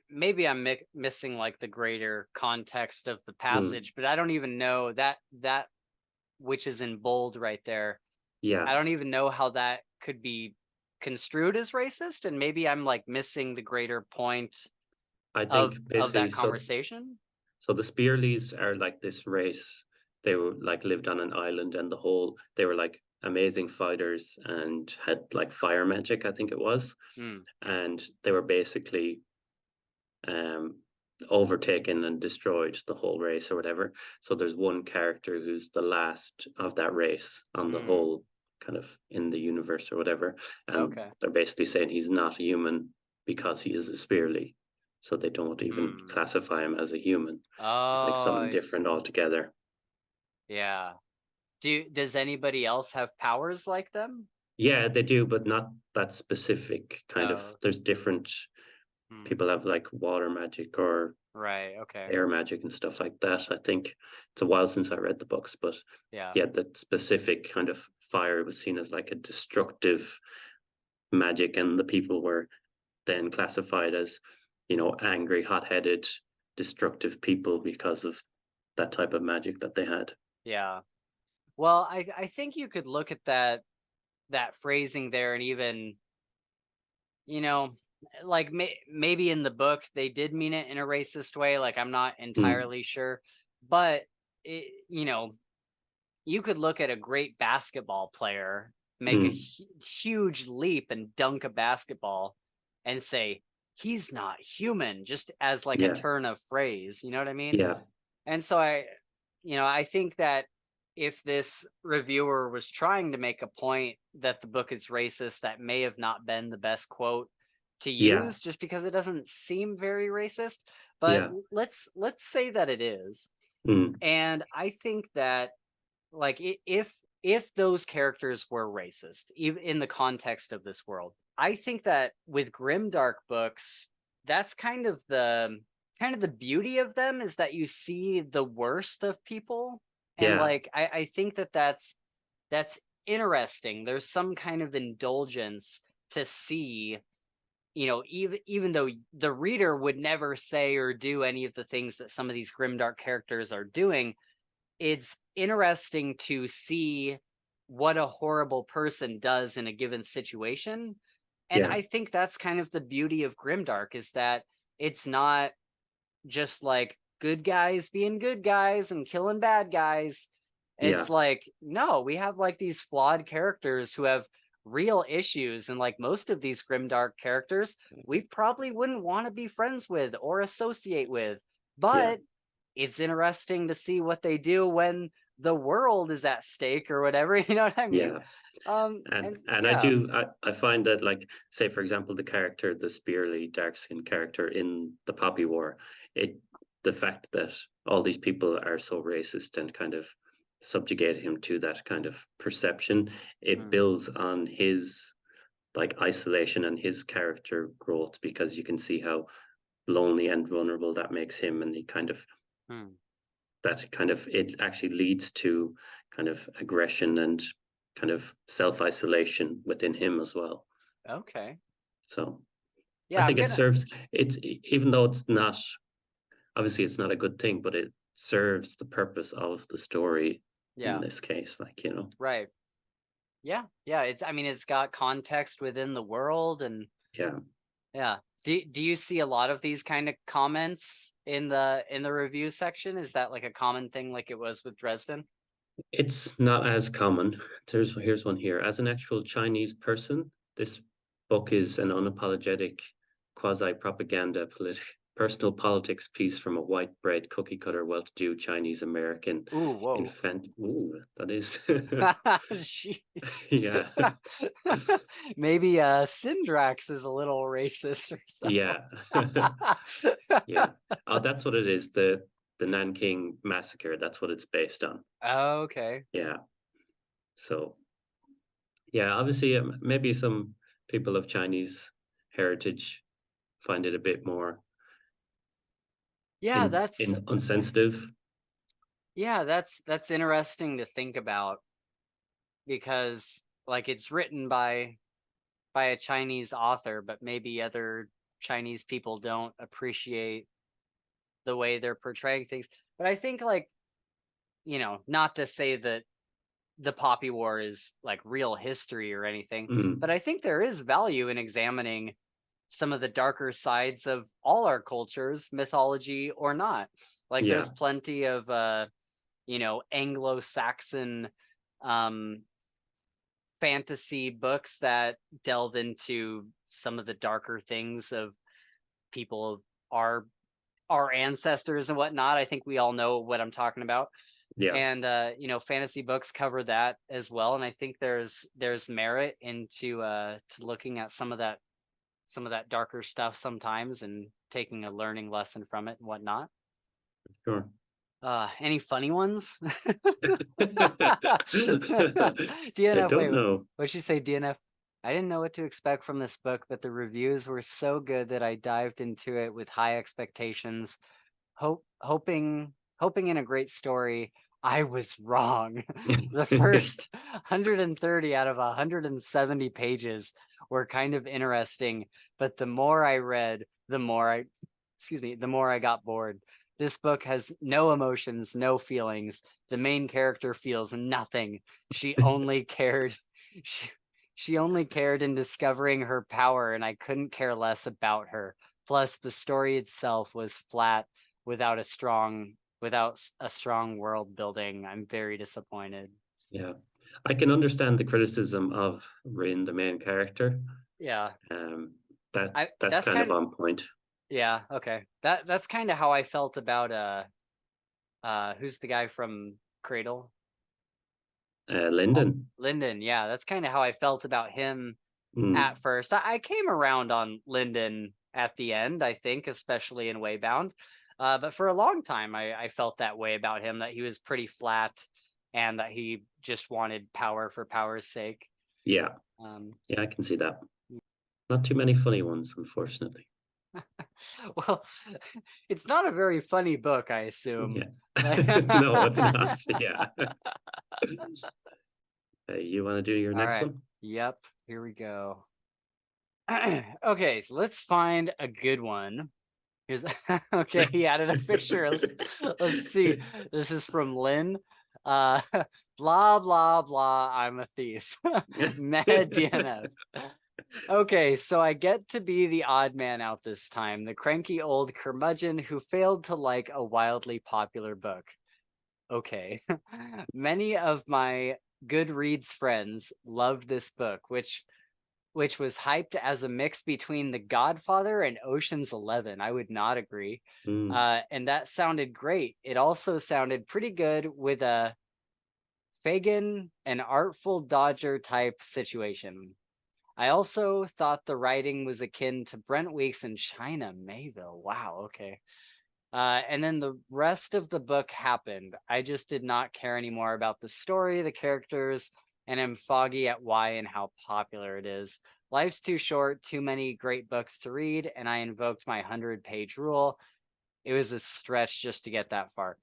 maybe I'm missing like the greater context of the Mm, passage, but I don't even know that which is in bold right there. yeah, I don't even know how that could be construed as racist, and maybe I'm like missing the greater point I of think of basically that conversation. so the Spearleys are like this race. They were like lived on an island and they were like amazing fighters and had like fire magic, I think it was. Hmm. And they were basically um overtaken and destroyed the whole race or whatever. So there's one character who's the last of that race on the Hmm. whole kind of in the universe or whatever. And Okay. they're basically saying he's not human because he is a Spearly. So they don't even Hmm. classify him as a human. He's like Oh, something I different see. altogether. Yeah. Does anybody else have powers like them? Yeah, they do, but not that specific kind of. Oh. There's different Hmm. people have like water magic or Right. Okay. air magic and stuff like that. I think it's a while since I read the books, but Yeah. yeah, the specific kind of fire was seen as like a destructive magic, and the people were then classified as, angry, hot-headed, destructive people because of that type of magic that they had. Yeah. Well, I think you could look at that phrasing there and even, you know, like maybe in the book they did mean it in a racist way, like I'm not Mm, entirely sure, but you could look at a great basketball player make a mm, huge leap and dunk a basketball and say he's not human, just as like a yeah, turn of phrase, you know what I mean? yeah, And so I think that if this reviewer was trying to make a point that the book is racist, that may have not been the best quote to yeah, use just because it doesn't seem very racist. But yeah, let's say that it is. mm, And I think that like if those characters were racist, even in the context of this world, I think that with grimdark books, that's kind of the beauty of them is that you see the worst of people, and yeah, like I think that's interesting. There's some kind of indulgence to see, even though the reader would never say or do any of the things that some of these grimdark characters are doing, it's interesting to see what a horrible person does in a given situation. And Yeah, I think that's kind of the beauty of Grimdark, is that it's not just like good guys being good guys and killing bad guys. yeah, It's like, no, we have like these flawed characters who have real issues. And like most of these grimdark characters, we probably wouldn't want to be friends with or associate with. yeah. But it's interesting to see what they do when the world is at stake or whatever. You know what I mean? Yeah. And And yeah. I find that, like, say for example, the character, the spearly dark skinned character in the Poppy War, it the fact that all these people are so racist and kind of subjugate him to that kind of perception, it Mm, builds on his like isolation and his character growth, because you can see how lonely and vulnerable that makes him, and he kind of mm. that kind of it actually leads to kind of aggression and kind of self-isolation within him as well. Okay. So I Yeah, I'm think it gonna, serves it's even though it's not obviously it's not a good thing, but it serves the purpose of the story in yeah, this case, like, you know. right. Yeah, yeah. It's, I mean, it's got context within the world, and Yeah. yeah. Do you see a lot of these kind of comments in the review section? Is that like a common thing, like it was with Dresden? It's not as common. Here's one here. As an actual Chinese person, this book is an unapologetic quasi-propaganda personal politics piece from a white bread cookie cutter well-to-do Chinese American Ooh, whoa. infant. Ooh, that is She- yeah. Maybe Syndrax is a little racist or Yeah. something. Yeah. Oh, that's what it is. The Nanking massacre. That's what it's based on. Okay. Yeah. So yeah, obviously, maybe some people of Chinese heritage find it a bit more Yeah, in insensitive. that's interesting to think about, because like it's written by a Chinese author, but maybe other Chinese people don't appreciate the way they're portraying things. But I think, like, not to say that the Poppy War is like real history or anything, but Mm, I think there is value in examining some of the darker sides of all our cultures, mythology or not. Like there's yeah, plenty of Anglo-Saxon um fantasy books that delve into some of the darker things of people of our ancestors and whatnot. I think we all know what I'm talking about. yeah, And fantasy books cover that as well. And I think there's merit into to looking at some of that darker stuff sometimes and taking a learning lesson from it and whatnot. sure. Any funny ones? I DNF, don't wait, know. what'd she say, DNF? I didn't know what to expect from this book, but the reviews were so good that I dived into it with high expectations, hoping in a great story. I was wrong. The first 130 out of 170 pages were kind of interesting, but the more I read, the more I got bored. This book has no emotions, no feelings. The main character feels nothing. She only cared she, she only cared in discovering her power, and I couldn't care less about her. Plus, the story itself was flat without a strong world building. I'm very disappointed. Yeah, I can understand the criticism of Rin, the main character. Yeah. Um, that I that's that's kind of kind of on point. Yeah, okay. That's kind of how I felt about who's the guy from Cradle? Oh, Lyndon. Lyndon. Yeah, that's kind of how I felt about him at Mm, first. I came around on Lyndon at the end, I think, especially in Waybound. But for a long time, I felt that way about him, that he was pretty flat and that he just wanted power for power's sake. yeah, Um, yeah, I can see that. Not too many funny ones, unfortunately. well, it's not a very funny book, I assume. Yeah. Like, No, it's not. Yeah. You want to do your all next right. one? Yep. Here we go. Okay, so let's find a good one. Here's okay, he added a picture. Let's see. This is from Lynn. Uh, blah, blah, blah. I'm a thief. Mad DNF. Okay, so I get to be the odd man out this time, the cranky old curmudgeon who failed to like a wildly popular book. Okay. Many of my Goodreads friends loved this book, which was hyped as a mix between The Godfather and Ocean's 11. I would not agree. Mm, And that sounded great. It also sounded pretty good with a Fagin, an Artful Dodger type situation. I also thought the writing was akin to Brent Weeks and China Mayville. Wow, okay. And then the rest of the book happened. I just did not care anymore about the story, the characters, and am foggy at why and how popular it is. Life's too short, too many great books to read, and I invoked my 100-page rule. It was a stretch just to get that far.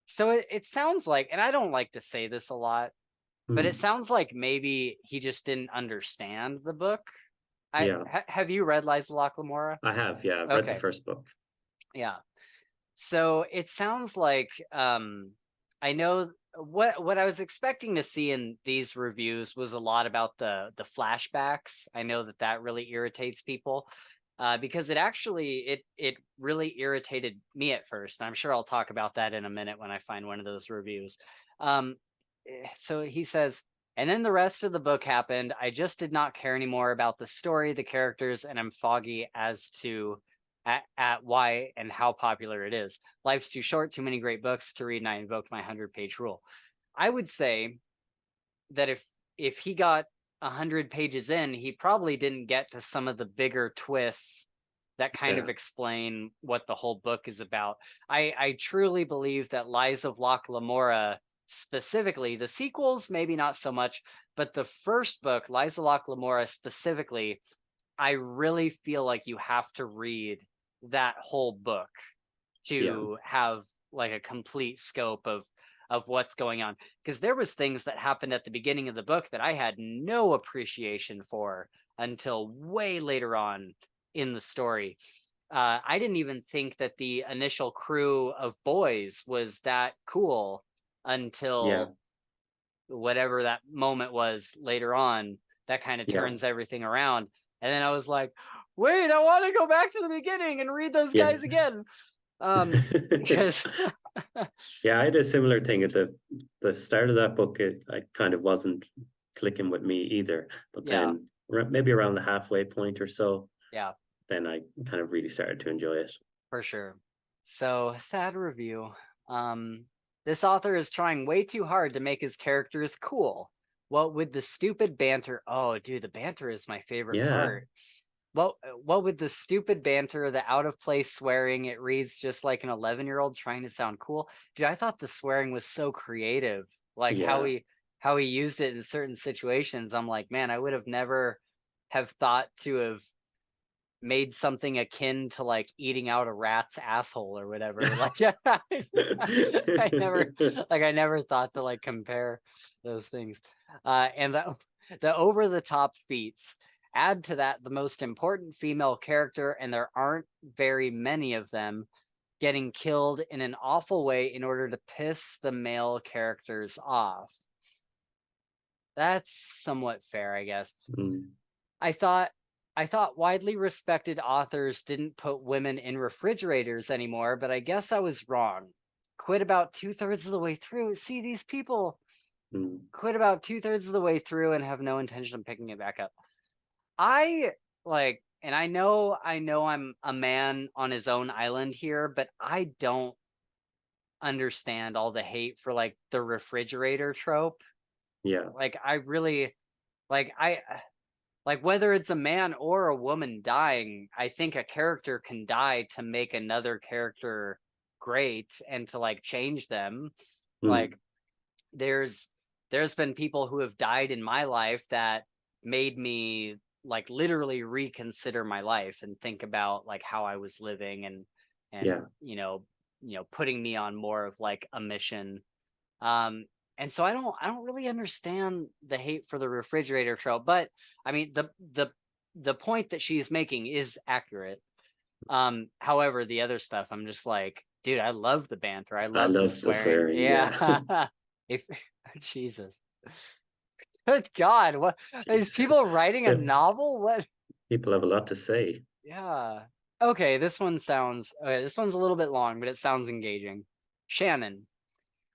So it sounds like, and I don't like to say this a lot, but it mm. sounds like maybe he just didn't understand the book. Yeah, Have you read Liza Locke-Lamora? I have. Yeah, I've read the Okay, first book. yeah. So it sounds like I know what I was expecting to see in these reviews was a lot about the flashbacks. I know that that really irritates people because it really irritated me at first. I'm sure I'll talk about that in a minute when I find one of those reviews. Um, so he says, and then the rest of the book happened. I just did not care anymore about the story, the characters, and I'm foggy as to at why and how popular it is. Life's too short, too many great books to read, and I invoked my 100-page rule. I would say that if he got 100 pages in, he probably didn't get to some of the bigger twists that kind Yeah, of explain what the whole book is about. I truly believe that Lies of Locke Lamora, specifically, the sequels maybe not so much, but the first book, Lies of Locke Lamora specifically, I really feel like you have to read that whole book yeah, to have like a complete scope of what's going on, because there was things that happened at the beginning of the book that I had no appreciation for until way later on in the story. I didn't even think that the initial crew of boys was that cool yeah, until whatever that moment was later on that kind of yeah, turns everything around. And then I was like, wait, I want to go back to the beginning and read those yeah. guys again. Because Yeah, I had a similar thing at the start of that book. I kind of wasn't clicking with me either, but yeah, then maybe around the halfway point or so, yeah, then I kind of really started to enjoy it. for sure. So sad review. This author is trying way too hard to make his characters cool. What with the stupid banter? Oh, dude, the banter is my favorite Yeah, part. What with the stupid banter, the out of place swearing, it reads just like an 11-year-old trying to sound cool. Dude, I thought the swearing was so creative. Like yeah, how he used it in certain situations. I'm like, man, I would have never have thought to have made something akin to like eating out a rat's asshole or whatever. Like I never thought to like compare those things. And the over the top feats. Add to that the most important female character, and there aren't very many of them, getting killed in an awful way in order to piss the male characters off. That's somewhat fair, I guess. mm, I thought I thought widely respected authors didn't put women in refrigerators anymore, but I guess I was wrong. Quit about 2/3 of the way through. See, these people mm, quit about 2/3 of the way through and have no intention of picking it back up. I like, and I know I'm a man on his own island here, but I don't understand all the hate for like the refrigerator trope. yeah, Like I really I like whether it's a man or a woman dying, I think a character can die to make another character great and to like change them. mm, Like there's there's been people who have died in my life that made me like literally reconsider my life and think about like how I was living and yeah, putting me on more of like a mission. And so I don't really understand the hate for the refrigerator trope, but I mean the point that she's making is accurate. However, the other stuff I'm just like, Dude, I love the banter. I I love the love the swearing. swearing. Yeah. Yeah. If Jesus. Good God, what is Jeez. people writing a Yeah, novel? What? people have a lot to say. Yeah. Okay, this one sounds okay, this one's a little bit long, but it sounds engaging. Shannon.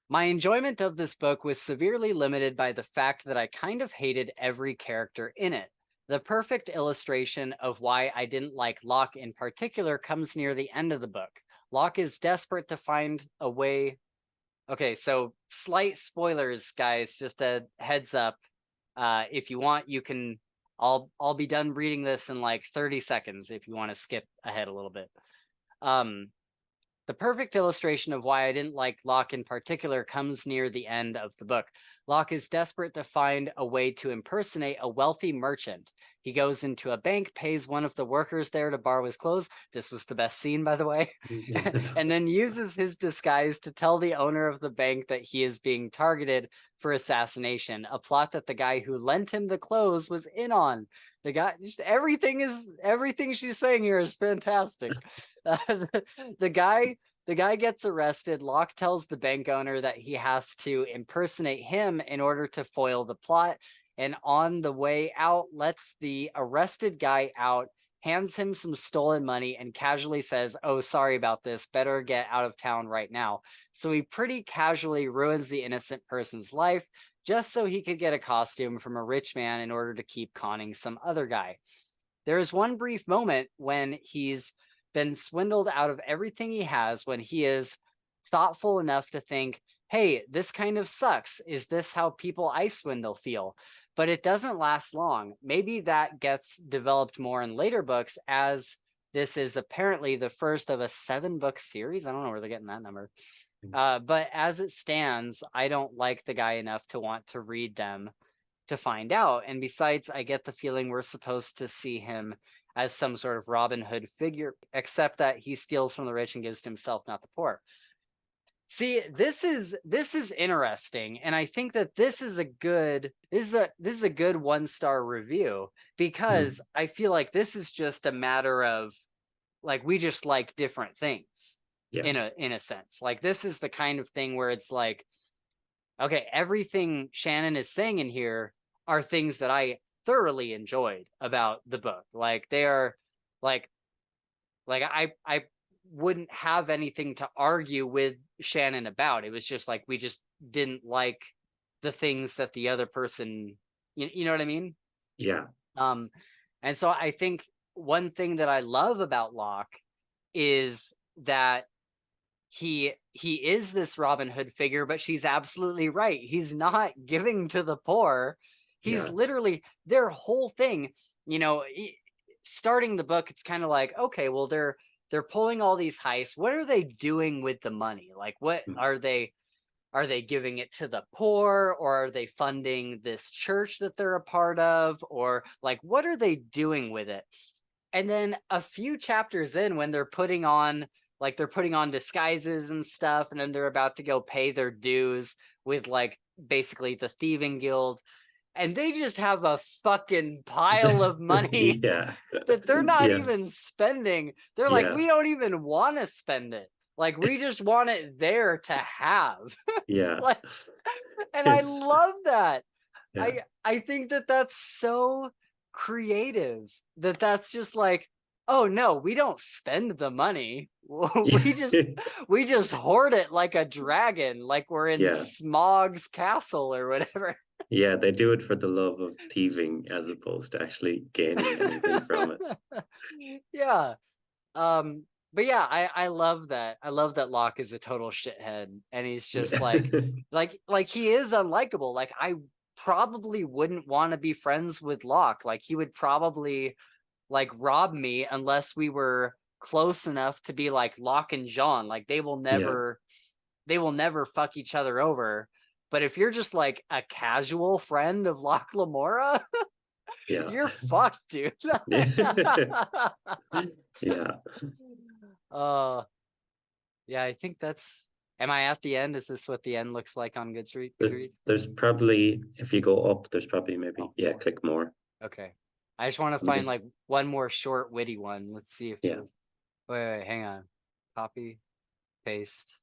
My enjoyment of this book was severely limited by the fact that I kind of hated every character in it. The perfect illustration of why I didn't like Locke in particular comes near the end of the book. Locke is desperate to find a way. Okay, so slight spoilers, guys, just a heads up. If you want, you can I'll be done reading this in like 30 seconds if you want to skip ahead a little bit. Um the perfect illustration of why I didn't like Locke in particular comes near the end of the book. Locke is desperate to find a way to impersonate a wealthy merchant. He goes into a bank, pays one of the workers there to borrow his clothes. This was the best scene, by the way. And then uses his disguise to tell the owner of the bank that he is being targeted for assassination, a plot that the guy who lent him the clothes was in on. The guy, everything she's saying here is fantastic. The guy gets arrested. Locke tells the bank owner that he has to impersonate him in order to foil the plot. And on the way out, lets the arrested guy out, hands him some stolen money, and casually says, "Oh, sorry about this. Better get out of town right now." So he pretty casually ruins the innocent person's life just so he could get a costume from a rich man in order to keep conning some other guy. There is one brief moment when he's been swindled out of everything he has, when he is thoughtful enough to think, hey, this kind of sucks. Is this how people I swindle feel? But it doesn't last long. Maybe that gets developed more in later books, as this is apparently the first of a 7-book series. I don't know where they're getting that number. But as it stands, I don't like the guy enough to want to read them to find out. And besides, I get the feeling we're supposed to see him as some sort of Robin Hood figure, except that he steals from the rich and gives to himself, not the poor. See, this is interesting, and I think that this is a good 1-star review, because I feel like this is just a matter of like we just like different things Yeah. in a sense. Like this is the kind of thing where it's like, okay, everything Shannon is saying in here are things that I thoroughly enjoyed about the book. Like they are like I wouldn't have anything to argue with Shannon about. It was just like we just didn't like the things that the other person, you know what I mean? Yeah. Um and so I think one thing that I love about Locke is that he is this Robin Hood figure, but she's absolutely right. He's not giving to the poor. He's Yeah. literally their whole thing, you know, starting the book, it's kind of like, okay, well, they're pulling all these heists. What are they doing with the money? Like, what are they giving it to the poor, or are they funding this church that they're a part of, or like what are they doing with it? And then a few chapters in, when they're putting on disguises and stuff, and then they're about to go pay their dues with like basically the thieving guild, and they just have a fucking pile of money Yeah. that they're not Yeah. even spending. They're like, Yeah. we don't even want to spend it. Like we just want it there to have. Yeah. Like, and I It's love that. yeah. I think that that's so creative, that that's just like, oh no, we don't spend the money. we just Yeah. we just hoard it like a dragon, like we're in Yeah. Smog's castle or whatever. Yeah, they do it for the love of thieving as opposed to actually gaining anything from it. Yeah. But yeah, I love that. I love that Locke is a total shithead, and he's just like he is unlikable. Like I probably wouldn't want to be friends with Locke. Like he would probably like rob me unless we were close enough to be like Locke and Jean. Like Yeah. they will never fuck each other over. But if you're just like a casual friend of Locke Lamora, Yeah. you're fucked, dude. Yeah. uh yeah, I think that's, am I at the end? Is this what the end looks like on Goodreads? There's probably, if you go up, there's probably maybe, Oh, yeah, more. click more. Okay. I just want to I'm find just, like one more short witty one. Let's see if yeah. there's, wait, hang on. Copy. Paste.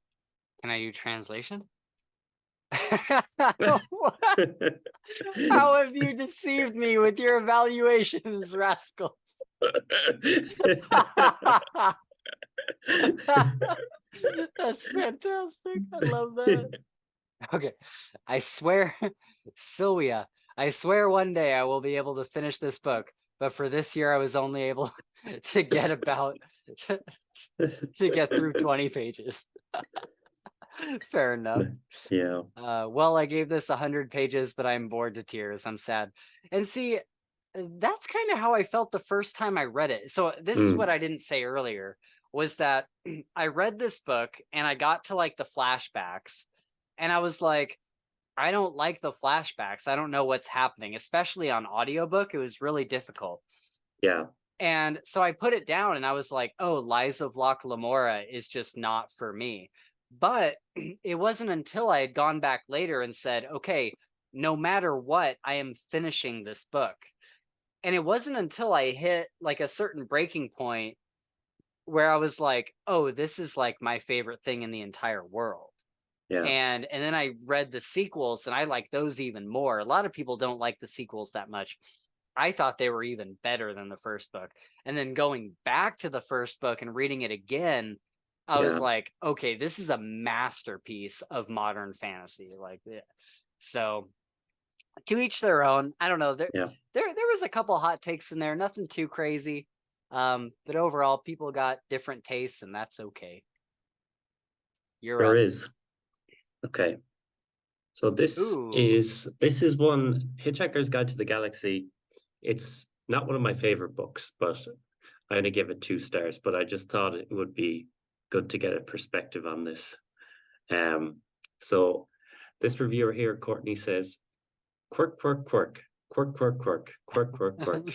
Can I do translation? How have you deceived me with your evaluations, rascals? That's fantastic. I love that. Okay. I swear, Sylvia, I swear one day I will be able to finish this book. But for this year, I was only able to get about to get through 20 pages. Fair enough. Yeah. Well, I gave this 100 pages, but I'm bored to tears. I'm sad. And see, that's kind of how I felt the first time I read it. So this is what I didn't say earlier, was that I read this book and I got to like the flashbacks and I was like, I don't like the flashbacks. I don't know what's happening, especially on audiobook. It was really difficult. Yeah. And so I put it down and I was like, oh, Lies of Locke Lamora is just not for me. But it wasn't until I had gone back later and said, okay, no matter what, I am finishing this book. And it wasn't until I hit like a certain breaking point where I was like, oh, this is like my favorite thing in the entire world. Yeah. And then I read the sequels and I like those even more. A lot of people don't like the sequels that much. I thought they were even better than the first book. And then going back to the first book and reading it again, I was like, okay, this is a masterpiece of modern fantasy. Like, so to each their own. I don't know. There was a couple hot takes in there, nothing too crazy. But overall, people got different tastes, and that's okay. You're up. Is. Okay. So this is one, Hitchhiker's Guide to the Galaxy. It's not one of my favorite books, but I'm going to give it 2 stars. But I just thought it would be good to get a perspective on this. So this reviewer here, Courtney, says, quirk, quirk, quirk, quirk, quirk, quirk, quirk, quirk, quirk.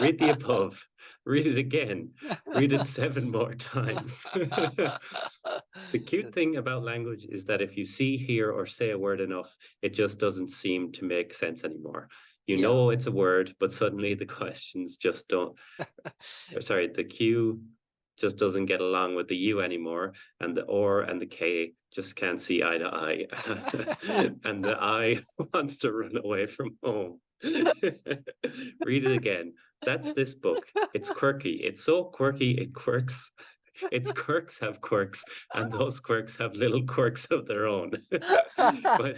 Read the above. Read it again. Read it 7 more times. The cute thing about language is that if you see, hear, or say a word enough, it just doesn't seem to make sense anymore. You know it's a word, but suddenly the questions just don't. Sorry, the Q just doesn't get along with the U anymore, and the or and the K just can't see eye to eye, and the I wants to run away from home. Read it again. That's this book. It's quirky. It's so quirky it quirks. Its quirks have quirks, and those quirks have little quirks of their own. But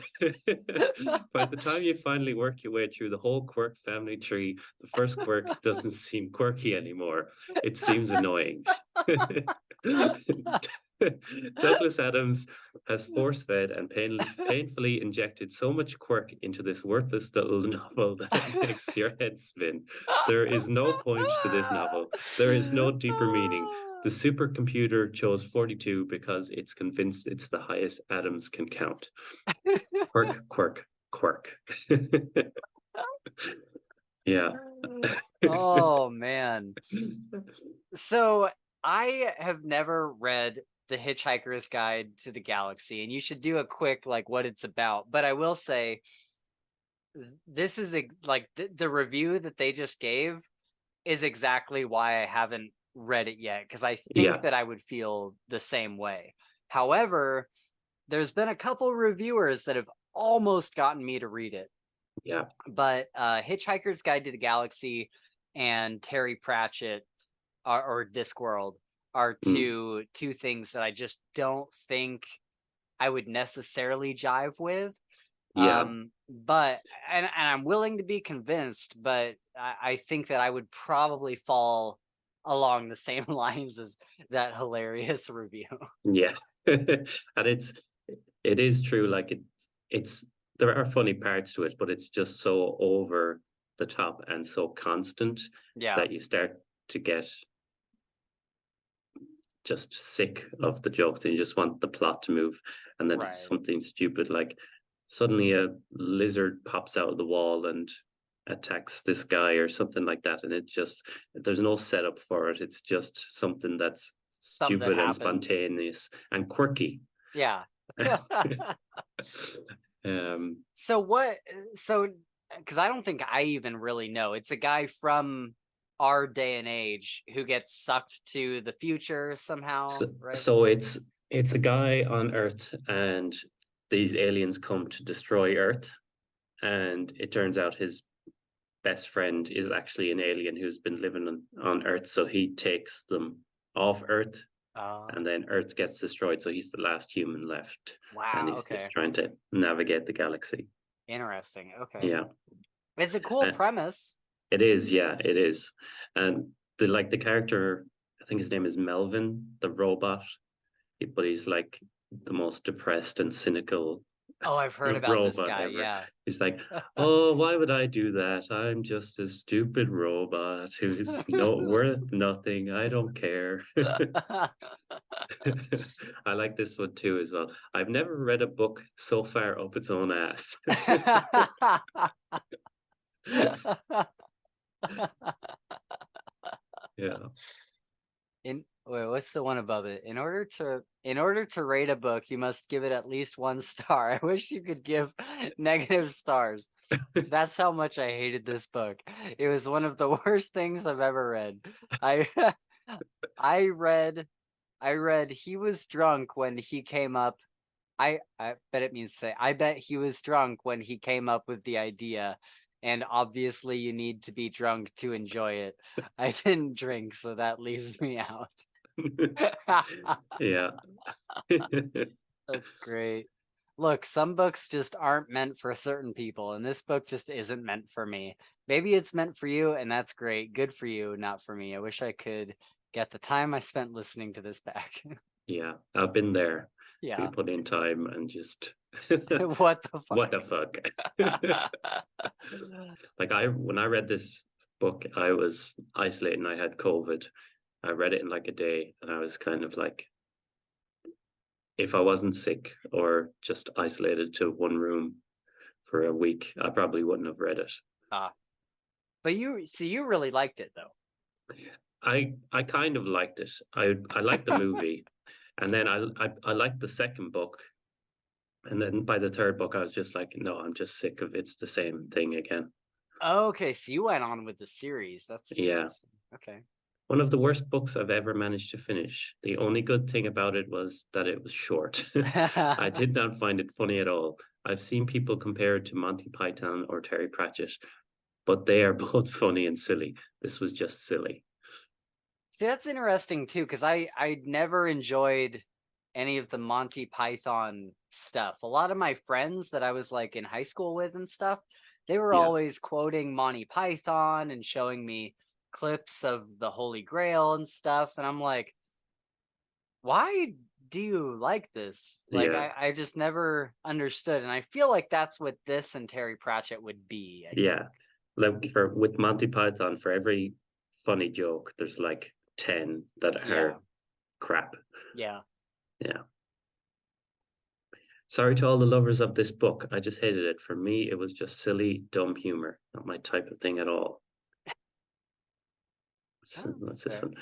by the time you finally work your way through the whole quirk family tree, the first quirk doesn't seem quirky anymore. It seems annoying. Douglas Adams has force-fed and painfully injected so much quirk into this worthless little novel that it makes your head spin. There is no point to this novel. There is no deeper meaning. The supercomputer chose 42 because it's convinced it's the highest Adams can count. Quirk, quirk, quirk. Yeah. Oh, man. So I have never read The Hitchhiker's Guide to the Galaxy, and you should do a quick, like, what it's about. But I will say, this is like the review that they just gave is exactly why I haven't read it yet, because I think that I would feel the same way. However, there's been a couple reviewers that have almost gotten me to read it. Yeah. But Hitchhiker's Guide to the Galaxy and Terry Pratchett or Discworld are two things that I just don't think I would necessarily jive with. But and I'm willing to be convinced, but I think that I would probably fall along the same lines as that hilarious review. Yeah. And it is true, like it's there are funny parts to it, but it's just so over the top and so constant that you start to get just sick of the jokes and you just want the plot to move. And then it's something stupid, like suddenly a lizard pops out of the wall and attacks this guy or something like that, and it just, there's no setup for it. It's just something that's stupid and spontaneous and quirky. So because I don't think I even really know. It's a guy from our day and age who gets sucked to the future somehow, right? So it's It's a guy on Earth, and these aliens come to destroy Earth. And it turns out his best friend is actually an alien who's been living on Earth. So he takes them off Earth, and then Earth gets destroyed. So he's the last human left. And Wow. he's Okay. just trying to navigate the galaxy. Interesting. Okay. Yeah. It's a cool premise. It is, yeah, it is. And the character, I think his name is Melvin, the robot, but he's like the most depressed and cynical Oh, I've heard about this robot guy. ever. Yeah. He's like, oh, why would I do that? I'm just a stupid robot who's no worth nothing. I don't care. I like this one too as well. I've never read a book so far up its own ass. Yeah. Wait, what's the one above it? In order to rate a book, you must give it at least 1 star. I wish you could give negative stars. That's how much I hated this book. It was one of the worst things I've ever read. I I read he was drunk when he came up. I bet it means to say, I bet he was drunk when he came up with the idea. And obviously you need to be drunk to enjoy it. I didn't drink, so that leaves me out. Yeah. That's great. Look, some books just aren't meant for certain people, and this book just isn't meant for me. Maybe it's meant for you, and that's great. Good for you, not for me. I wish I could get the time I spent listening to this back. Yeah, I've been there. Yeah. You put in time and just What the fuck? what the fuck? Like when I read this book, I was isolated and I had COVID. I read it in like a day, and I was kind of like, if I wasn't sick or just isolated to one room for a week, I probably wouldn't have read it. But you really liked it though. I kind of liked it. I liked the movie, and then I liked the second book, and then by the third book, I was just like, no, I'm just sick of it's the same thing again. Okay, so you went on with the series. That's Yeah. interesting. Okay. One of the worst books I've ever managed to finish. The only good thing about it was that it was short. I did not find it funny at all. I've seen people compare it to Monty Python or Terry Pratchett, but they are both funny and silly. This was just silly. See, that's interesting too, because I never enjoyed any of the Monty Python stuff. A lot of my friends that I was like in high school with and stuff, they were Yeah. always quoting Monty Python and showing me clips of the Holy Grail and stuff. And I'm like, why do you like this? Like, Yeah. I just never understood. And I feel like that's what this and Terry Pratchett would be. Yeah. Like with Monty Python, for every funny joke, there's like 10 that are crap. Yeah. Yeah. Sorry to all the lovers of this book. I just hated it. For me, it was just silly, dumb humor. Not my type of thing at all. What's this one?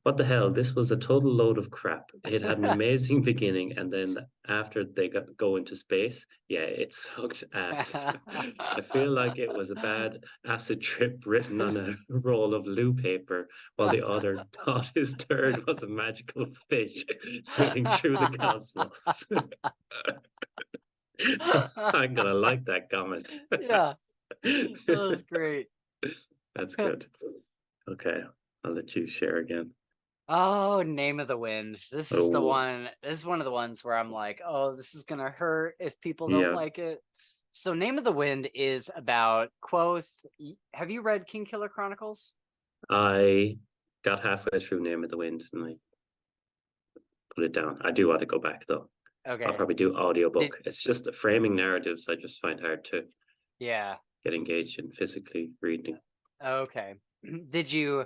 What the hell? This was a total load of crap. It had an amazing beginning, and then after they go into space, yeah, it sucked ass. I feel like it was a bad acid trip written on a roll of loo paper, while the other thought his turd was a magical fish swimming through the cosmos. I'm gonna like that comment. Yeah, that was great. That's good. Okay, I'll let you share again. Oh, Name of the Wind. This is the Oh, one. This is one of the ones where I'm like, oh, this is gonna hurt if people don't yeah. like it. So, Name of the Wind is about Quoth. Have you read King Killer Chronicles? I got halfway through Name of the Wind and I put it down. I do want to go back though. I'll Okay. probably do audiobook. It's just the framing narratives I just find hard to get engaged in physically reading. Okay. Did you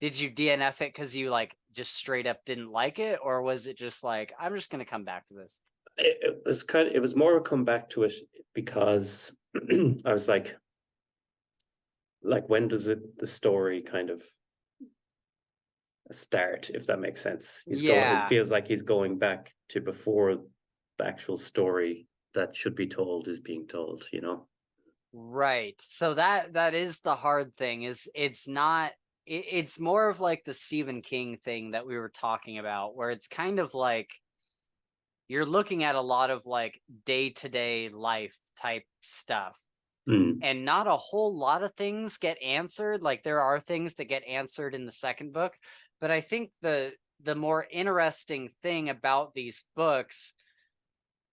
DNF it because you like just straight up didn't like it, or was it just like, I'm just gonna come back to this? It was more a comeback to it because I was like when does the story kind of start, if that makes sense? It feels like he's going back to before the actual story that should be told is being told, you know? Right. So that is the hard thing, is it's not it's more of like the Stephen King thing that we were talking about, where it's kind of like you're looking at a lot of like day-to-day life type stuff. Mm. And not a whole lot of things get answered. Like there are things that get answered in the second book, but I think the more interesting thing about these books,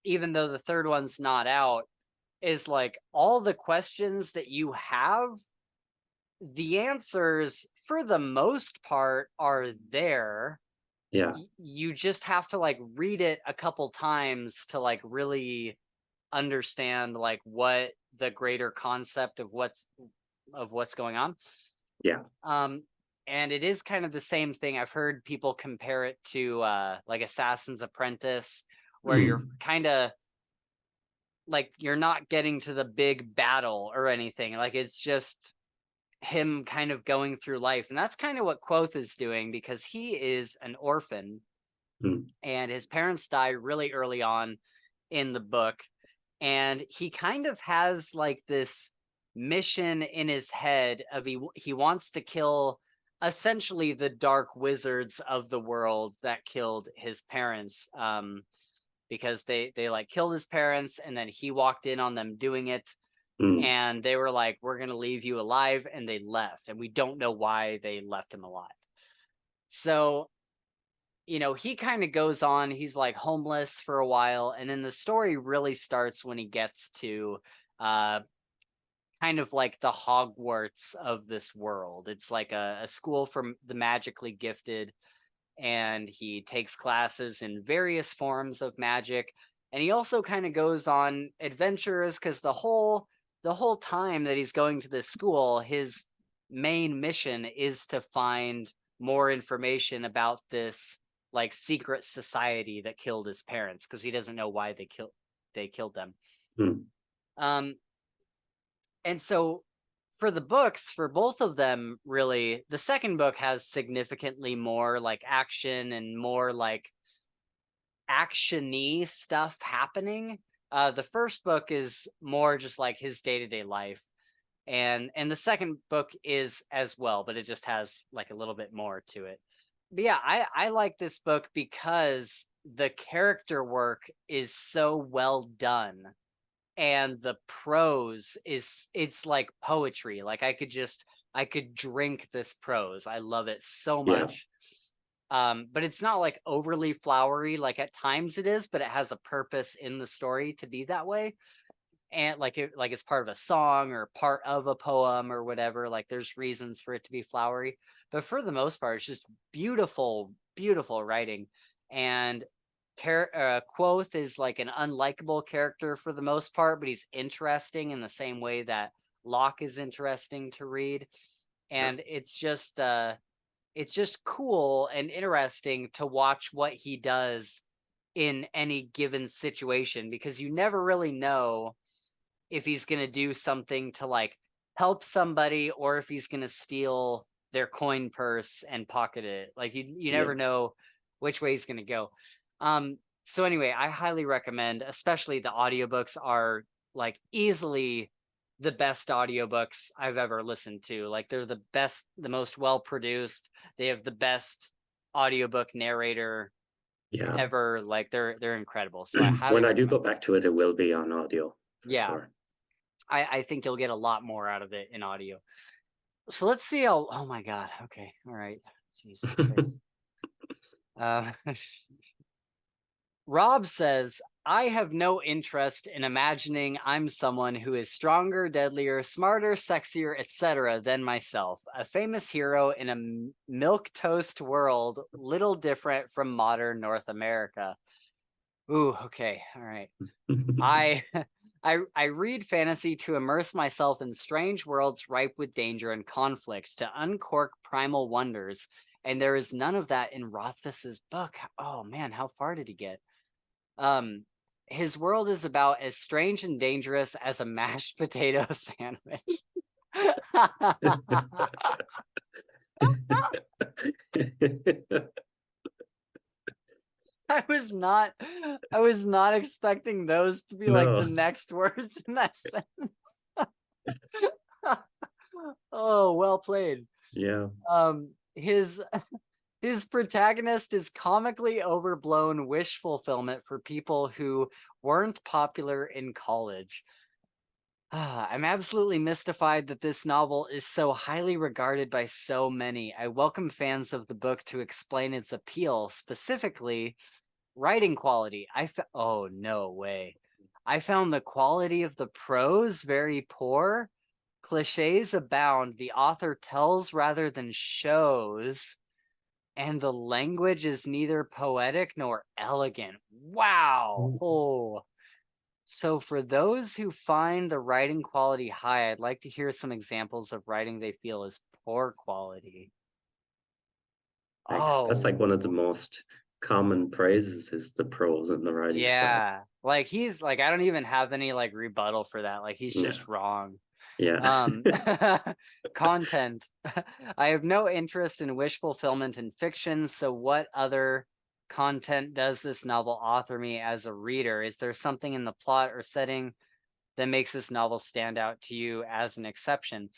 even though the third one's not out, is like all the questions that you have, the answers for the most part are there. Yeah. You just have to like read it a couple times to like really understand like what the greater concept of what's going on. Yeah. And it is kind of the same thing. I've heard people compare it to like Assassin's Apprentice, where you're Mm. kind of like you're not getting to the big battle or anything. Like it's just him kind of going through life. And that's kind of what Quoth is doing, because he is an orphan Mm. and his parents die really early on in the book. And he kind of has like this mission in his head of he wants to kill essentially the dark wizards of the world that killed his parents, because they like killed his parents and then he walked in on them doing it, Mm. and they were like, we're going to leave you alive, and they left, and we don't know why they left him alive. So he kind of goes on, he's like homeless for a while, and then the story really starts when he gets to uh kind of like the Hogwarts of this world. It's like a school for the magically gifted, and he takes classes in various forms of magic, and he also kind of goes on adventures, because the whole time that he's going to this school, his main mission is to find more information about this like secret society that killed his parents, because he doesn't know why they killed them. Mm. um and so for the books, for both of them, really, the second book has significantly more like action and more like action-y stuff happening. The first book is more just like his day-to-day life, and the second book is as well, but it just has like a little bit more to it. But yeah, I like this book because the character work is so well done, and the prose it's like poetry. Like I could drink this prose. I love it so Yeah. much. But it's not like overly flowery. Like at times it is, but it has a purpose in the story to be that way. And like it's part of a song or part of a poem or whatever. Like there's reasons for it to be flowery, but for the most part it's just beautiful, beautiful writing. And Quoth is like an unlikable character for the most part, but he's interesting in the same way that Locke is interesting to read. Yeah. And it's just cool and interesting to watch what he does in any given situation, because you never really know if he's going to do something to like help somebody or if he's going to steal their coin purse and pocket it. Like you Yeah. never know which way he's going to go. So anyway, I highly recommend, especially the audiobooks are like easily the best audiobooks I've ever listened to. Like they're the best, the most well produced. They have the best audiobook narrator Yeah. ever. Like they're incredible. So I highly When I do recommend. go back to it, it will be on audio for Yeah, sure. I think you'll get a lot more out of it in audio. So let's see how. Oh my God. Okay. All right. Jesus Christ. Uh, Rob says, I have no interest in imagining I'm someone who is stronger, deadlier, smarter, sexier, etc. than myself, a famous hero in a milquetoast world, little different from modern North America. Ooh, okay. All right. I I read fantasy to immerse myself in strange worlds ripe with danger and conflict, to uncork primal wonders, and there is none of that in Rothfuss's book. Oh man, how far did he get? Um, his world is about as strange and dangerous as a mashed potato sandwich. I was not expecting those to be like No. the next words in that sentence. Oh, well played. Yeah. His His protagonist is comically overblown wish fulfillment for people who weren't popular in college. I'm absolutely mystified that this novel is so highly regarded by so many. I welcome fans of the book to explain its appeal, specifically writing quality. Oh, no way. I found the quality of the prose very poor. Cliches abound. The author tells rather than shows, and the language is neither poetic nor elegant. Wow. Oh. So for those who find the writing quality high, I'd like to hear some examples of writing they feel is poor quality. That's like Oh, one of the most common praises is the prose and the writing style. yeah. Like he's like, I don't even have any like rebuttal for that. Like he's Yeah. just wrong. Yeah. Um, content. I have no interest in wish fulfillment in fiction. So what other content does this novel offer me as a reader? Is there something in the plot or setting that makes this novel stand out to you as an exception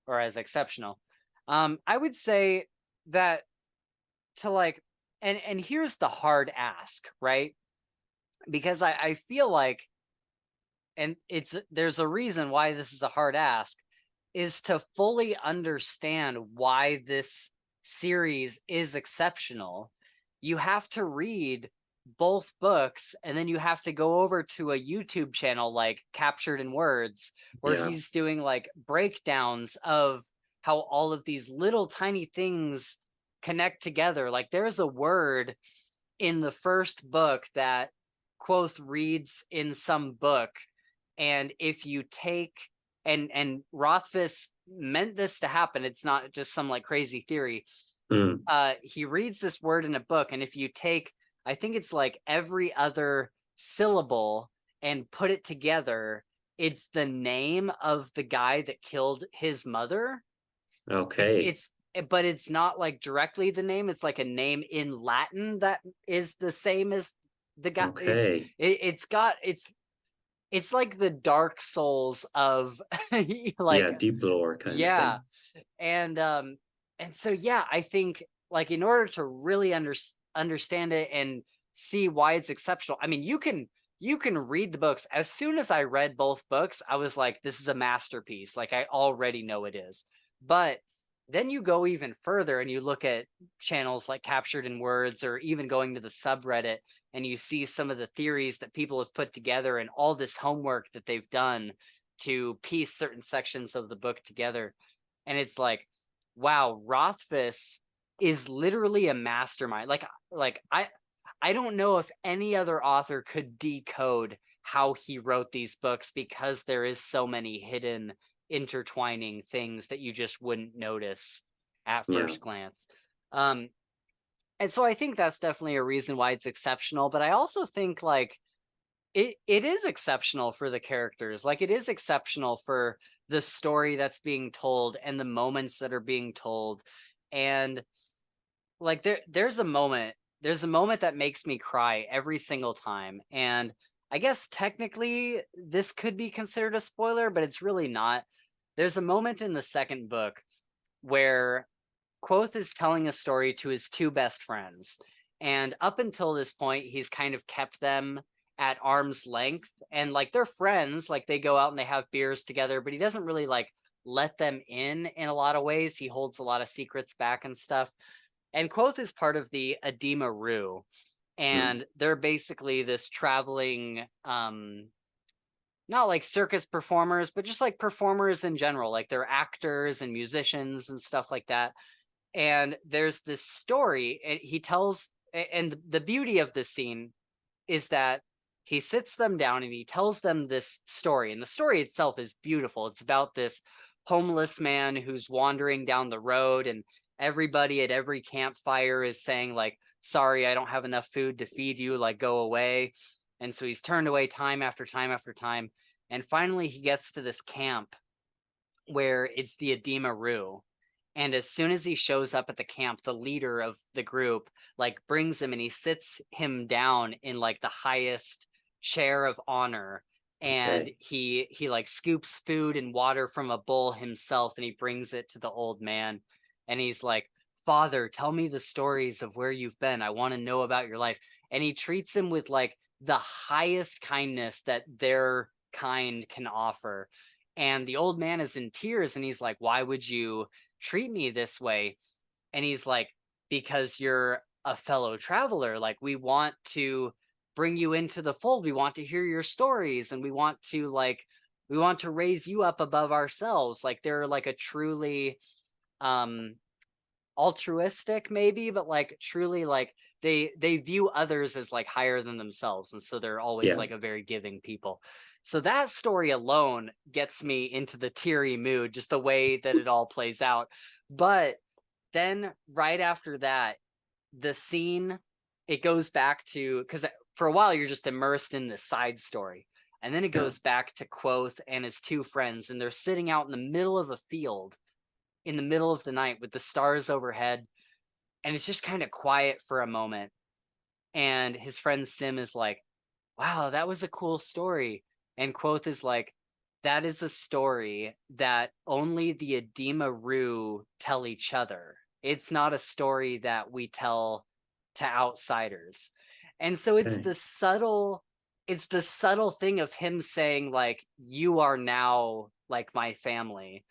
or as exceptional? I would say that to like, and here's the hard ask, right? Because I feel like, and there's a reason why this is a hard ask, is to fully understand why this series is exceptional. You have to read both books, and then you have to go over to a YouTube channel like Captured in Words, where Yeah. he's doing like breakdowns of how all of these little tiny things connect together. Like there's a word in the first book that Quoth reads in some book, and if you take and Rothfuss meant this to happen, it's not just some like crazy theory. Mm. He reads this word in a book, and if you take, I think it's like every other syllable and put it together, it's the name of the guy that killed his mother. Okay. But it's not like directly the name. It's like a name in Latin that is the same as the guy. Okay. It's like the Dark Souls of Yeah, like, deep lore kind of yeah. thing. And so yeah, I think like in order to really understand it and see why it's exceptional, I mean, you can read the books. As soon as I read both books, I was like, this is a masterpiece. Like I already know it is. But then you go even further and you look at channels like Captured in Words, or even going to the subreddit, and you see some of the theories that people have put together and all this homework that they've done to piece certain sections of the book together. And it's like, wow, Rothfuss is literally a mastermind. I don't know if any other author could decode how he wrote these books, because there is so many hidden intertwining things that you just wouldn't notice at Yeah. first glance. Um, and so I think that's definitely a reason why it's exceptional. But I also think like it is exceptional for the characters. Like it is exceptional for the story that's being told and the moments that are being told. And like there's a moment that makes me cry every single time. And I guess technically this could be considered a spoiler, but it's really not. There's a moment in the second book where Quoth is telling a story to his two best friends. And up until this point, he's kind of kept them at arm's length. And like they're friends, like they go out and they have beers together, but he doesn't really like let them in a lot of ways. He holds a lot of secrets back and stuff. And Quoth is part of the Edema Rue. Mm. And they're basically this traveling not like circus performers, but just like performers in general. Like they're actors and musicians and stuff like that. And there's this story, and he tells, and the beauty of this scene is that he sits them down and he tells them this story, and the story itself is beautiful. It's about this homeless man who's wandering down the road, and everybody at every campfire is saying like, sorry, I don't have enough food to feed you, like go away. And so he's turned away time after time after time, and finally he gets to this camp where it's the Edema Rue. And as soon as he shows up at the camp, the leader of the group like brings him and he sits him down in like the highest chair of honor. And Okay. he like scoops food and water from a bowl himself, and he brings it to the old man. And he's like, "Father, tell me the stories of where you've been. I want to know about your life." And he treats him with like the highest kindness that their kind can offer. And the old man is in tears and he's like, "Why would you treat me this way?" And he's like, "Because you're a fellow traveler. Like, we want to bring you into the fold. We want to hear your stories, and we want to raise you up above ourselves." Like, they're like a truly um altruistic maybe, but like truly like they view others as like higher than themselves, and so they're always Yeah. like a very giving people. So that story alone gets me into the teary mood, just the way that it all plays out. But then right after that, the scene, it goes back to, because for a while you're just immersed in this side story, and then it Yeah. goes back to Quoth and his two friends, and they're sitting out in the middle of a field in the middle of the night with the stars overhead, and it's just kind of quiet for a moment. And his friend Sim is like, "Wow, that was a cool story." And Quoth is like, "That is a story that only the Edema Rue tell each other. It's not a story that we tell to outsiders." And so Okay. it's the subtle thing of him saying like, "You are now like my family."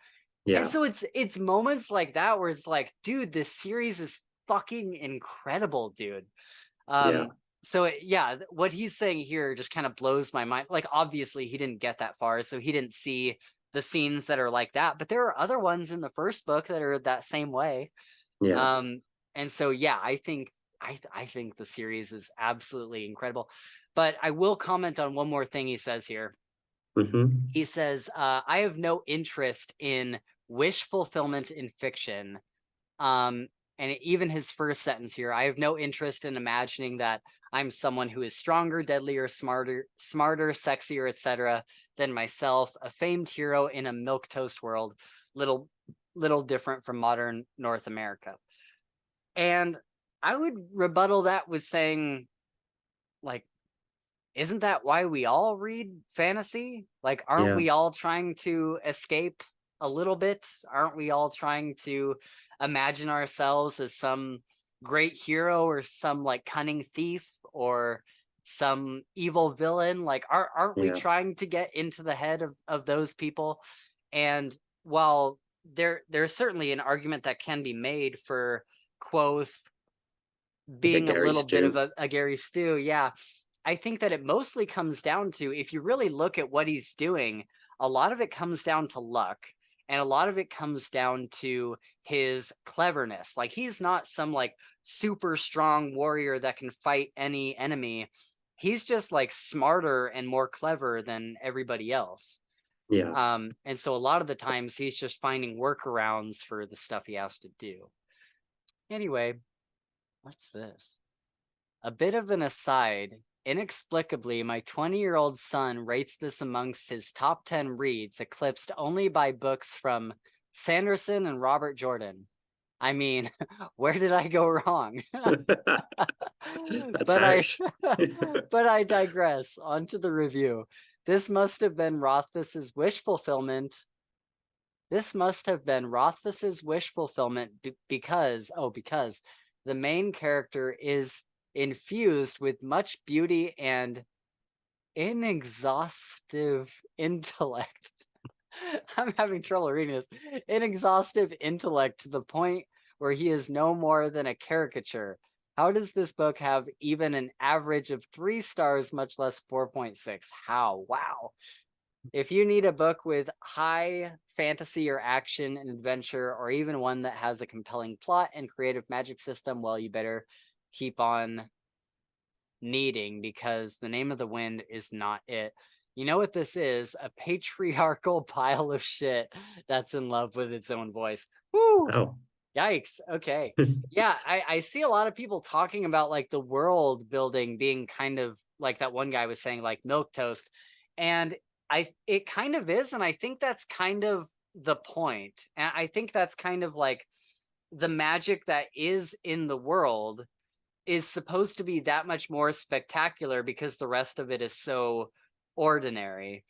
And Yeah. so it's moments like that where it's like, dude, this series is fucking incredible, dude. Yeah. Um, yeah, what he's saying here just kind of blows my mind. Like, obviously, he didn't get that far, so he didn't see the scenes that are like that. But there are other ones in the first book that are that same way. Yeah. Um, and so yeah, I think the series is absolutely incredible. But I will comment on one more thing he says here. Mm-hmm. He says, "I have no interest in wish fulfillment in fiction." Um, and even his first sentence here, "I have no interest in imagining that I'm someone who is stronger, deadlier, smarter, sexier, etc. than myself, a famed hero in a milquetoast world, little, little different from modern North America." And I would rebuttal that with saying, like, isn't that why we all read fantasy? Like, aren't Yeah. we all trying to escape a little bit? Aren't we all trying to imagine ourselves as some great hero or some like cunning thief or some evil villain? Like, aren't we Yeah. trying to get into the head of those people? And while there's certainly an argument that can be made for Quoth Like a being a Gary little bit of Stew. a Gary Stew, yeah. I think that it mostly comes down to, if you really look at what he's doing, a lot of it comes down to luck, and a lot of it comes down to his cleverness. Like, he's not some like super strong warrior that can fight any enemy. He's just like smarter and more clever than everybody else. Yeah. And so a lot of the times he's just finding workarounds for the stuff he has to do. Anyway, what's this? A bit of an aside, inexplicably, my 20-year-old son rates this amongst his top 10 reads, eclipsed only by books from Sanderson and Robert Jordan. I mean, where did I go wrong? That's but I harsh. but I digress. On to the review. This must have been Rothfuss's wish fulfillment. This must have been Rothfuss's wish fulfillment because the main character is infused with much beauty and inexhaustive intellect. I'm having trouble reading this. Inexhaustive intellect to the point where he is no more than a caricature. How does this book have even an average of 3 stars, much less 4.6? How? Wow. If you need a book with high fantasy or action and adventure, or even one that has a compelling plot and creative magic system, well, you better keep on needing, because The Name of the Wind is not it. You know what this is? A patriarchal pile of shit that's in love with its own voice. Woo! Oh. Yikes. Okay. Yeah, I see a lot of people talking about like the world building being kind of like that one guy was saying, like milk toast. And it kind of is, and I think that's kind of the point. And I think that's kind of like the magic that is in the world is supposed to be that much more spectacular because the rest of it is so ordinary.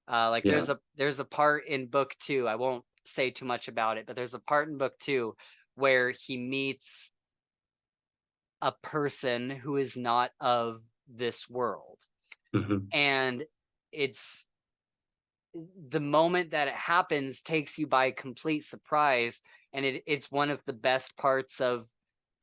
Like Yeah. there's a part in book 2, I won't say too much about it, but there's a part in book 2 where he meets a person who is not of this world. Hmm. And it's the moment that it happens takes you by complete surprise. And it's one of the best parts of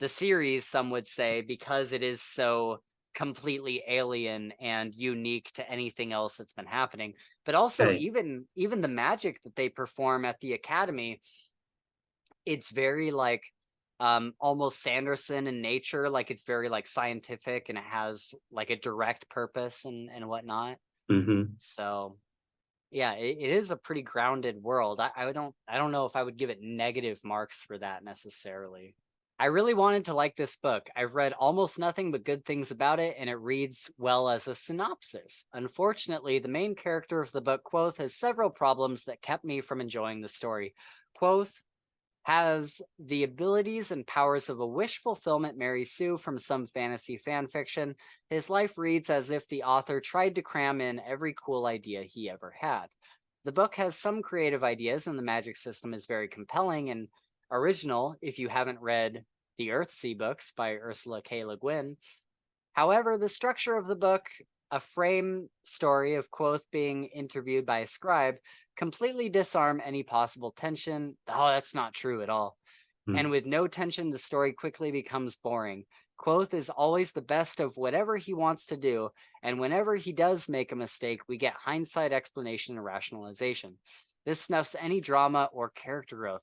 the series, some would say, because it is so completely alien and unique to anything else that's been happening. But also Okay. even the magic that they perform at the academy, it's very like almost Sanderson in nature. Like it's very like scientific, and it has like a direct purpose and whatnot. Hmm. So yeah, it is a pretty grounded world. I don't know if I would give it negative marks for that necessarily. I really wanted to like this book. I've read almost nothing but good things about it, and it reads well as a synopsis. Unfortunately, the main character of the book, Quoth, has several problems that kept me from enjoying the story. Quoth has the abilities and powers of a wish fulfillment Mary Sue from some fantasy fan fiction. His life reads as if the author tried to cram in every cool idea he ever had. The book has some creative ideas, and the magic system is very compelling and original if you haven't read the Earthsea books by Ursula K. Le Guin. However, the structure of the book, a frame story of Quoth being interviewed by a scribe, completely disarm any possible tension. Oh, that's not true at all. And with no tension, the story quickly becomes boring. Quoth is always the best of whatever he wants to do, and whenever he does make a mistake, we get hindsight explanation and rationalization. This snuffs any drama or character growth.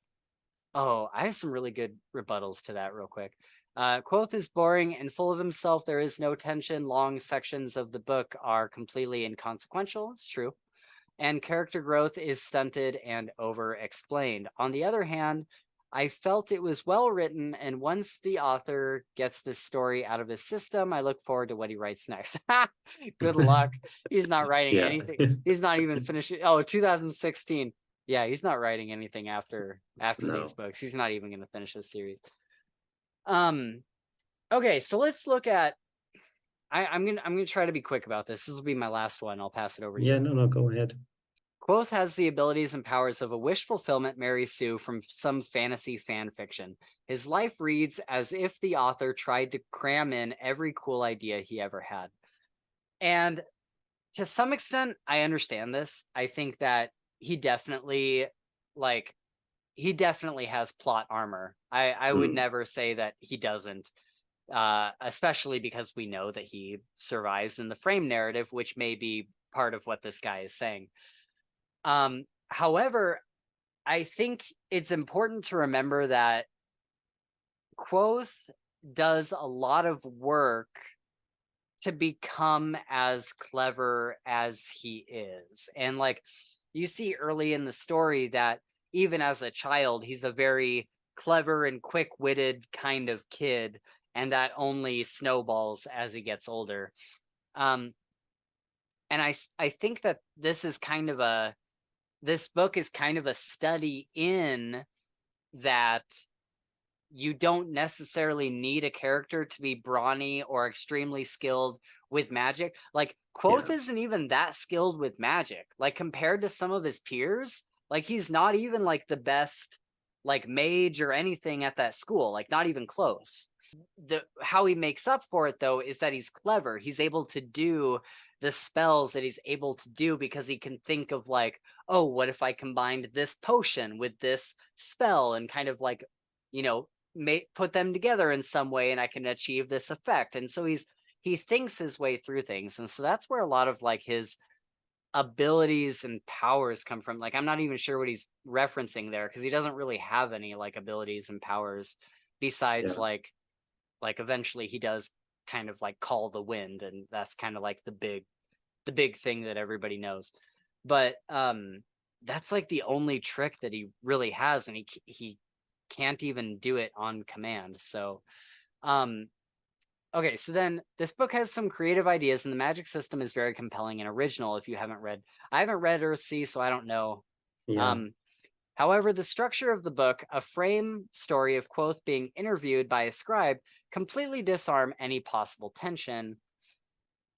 Oh, I have some really good rebuttals to that real quick. Quoth is boring and full of himself. There is no tension. Long sections of the book are completely inconsequential. It's true. And character growth is stunted and over explained. On the other hand, I felt it was well written, and once the author gets this story out of his system, I look forward to what he writes next. Good luck. He's not writing Yeah. anything. He's not even finishing. Oh, 2016. Yeah, he's not writing anything after these No. books. He's not even going to finish this series. Um. Okay, so let's look at. I'm gonna try to be quick about this. This will be my last one. I'll pass it over to Yeah, you. no, no, go ahead. Quoth has the abilities and powers of a wish fulfillment Mary Sue from some fantasy fan fiction. His life reads as if the author tried to cram in every cool idea he ever had. And to some extent, I understand this. I think that he definitely like he definitely has plot armor. I would Mm. never say that he doesn't. Especially because we know that he survives in the frame narrative, which may be part of what this guy is saying. However, I think it's important to remember that Quoth does a lot of work to become as clever as he is. And like you see early in the story that even as a child, he's a very clever and quick-witted kind of kid, and that only snowballs as he gets older. Um, and I think that this book is kind of a study in that you don't necessarily need a character to be brawny or extremely skilled with magic. Like Quoth Yeah. isn't even that skilled with magic. Like compared to some of his peers, like he's not even like the best like mage or anything at that school, like not even close. The how he makes up for it though is that he's clever. He's able to do the spells that he's able to do because he can think of like, oh, what if I combined this potion with this spell and kind of like, you know, put them together in some way and I can achieve this effect. And so he thinks his way through things. And so that's where a lot of like his abilities and powers come from. Like I'm not even sure what he's referencing there because he doesn't really have any like abilities and powers besides Yeah. like eventually he does kind of like call the wind, and that's kind of like the big thing that everybody knows. But that's like the only trick that he really has, and he can't even do it on command. So um okay, so then this book has some creative ideas, and the magic system is very compelling and original. If you haven't read, I haven't read Earthsea, so I don't know. Yeah. um However, the structure of the book, a frame story of Quoth being interviewed by a scribe, completely disarm any possible tension.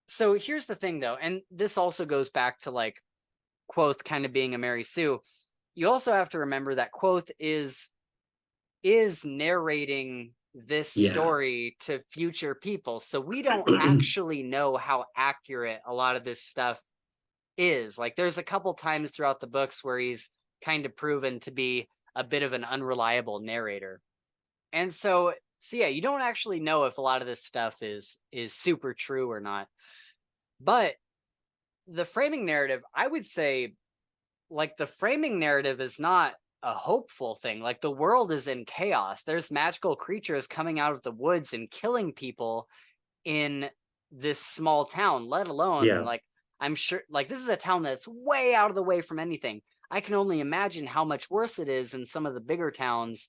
So here's the thing though, and this also goes back to like Quoth kind of being a Mary Sue. You also have to remember that Quoth is is narrating this Yeah. story to future people. So we don't actually know how accurate a lot of this stuff is. Like there's a couple times throughout the books where he's kind of proven to be a bit of an unreliable narrator. And so yeah, you don't actually know if a lot of this stuff is super true or not. But the framing narrative, I would say, like, the framing narrative is not a hopeful thing. Like the world is in chaos. There's magical creatures coming out of the woods and killing people in this small town, let alone Yeah. like I'm sure like this is a town that's way out of the way from anything. I can only imagine how much worse it is in some of the bigger towns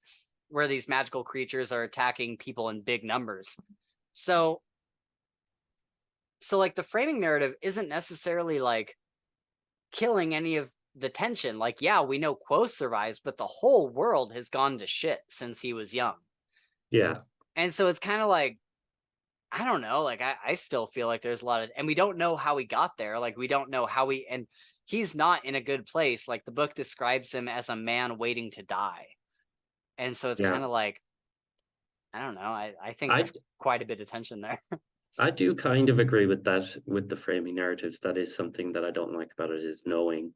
where these magical creatures are attacking people in big numbers. So so like the framing narrative isn't necessarily like killing any of the tension. Like, yeah, we know Quo survives, but the whole world has gone to shit since he was young. Yeah. And so it's kind of like, I don't know, like I still feel like there's a lot of, and we don't know how he got there. Like we don't know how and he's not in a good place. Like the book describes him as a man waiting to die. And so it's Yeah. kind of like, I don't know. I think I there's quite a bit of tension there. I do kind of agree with that, with the framing narratives. That is something that I don't like about it, is knowing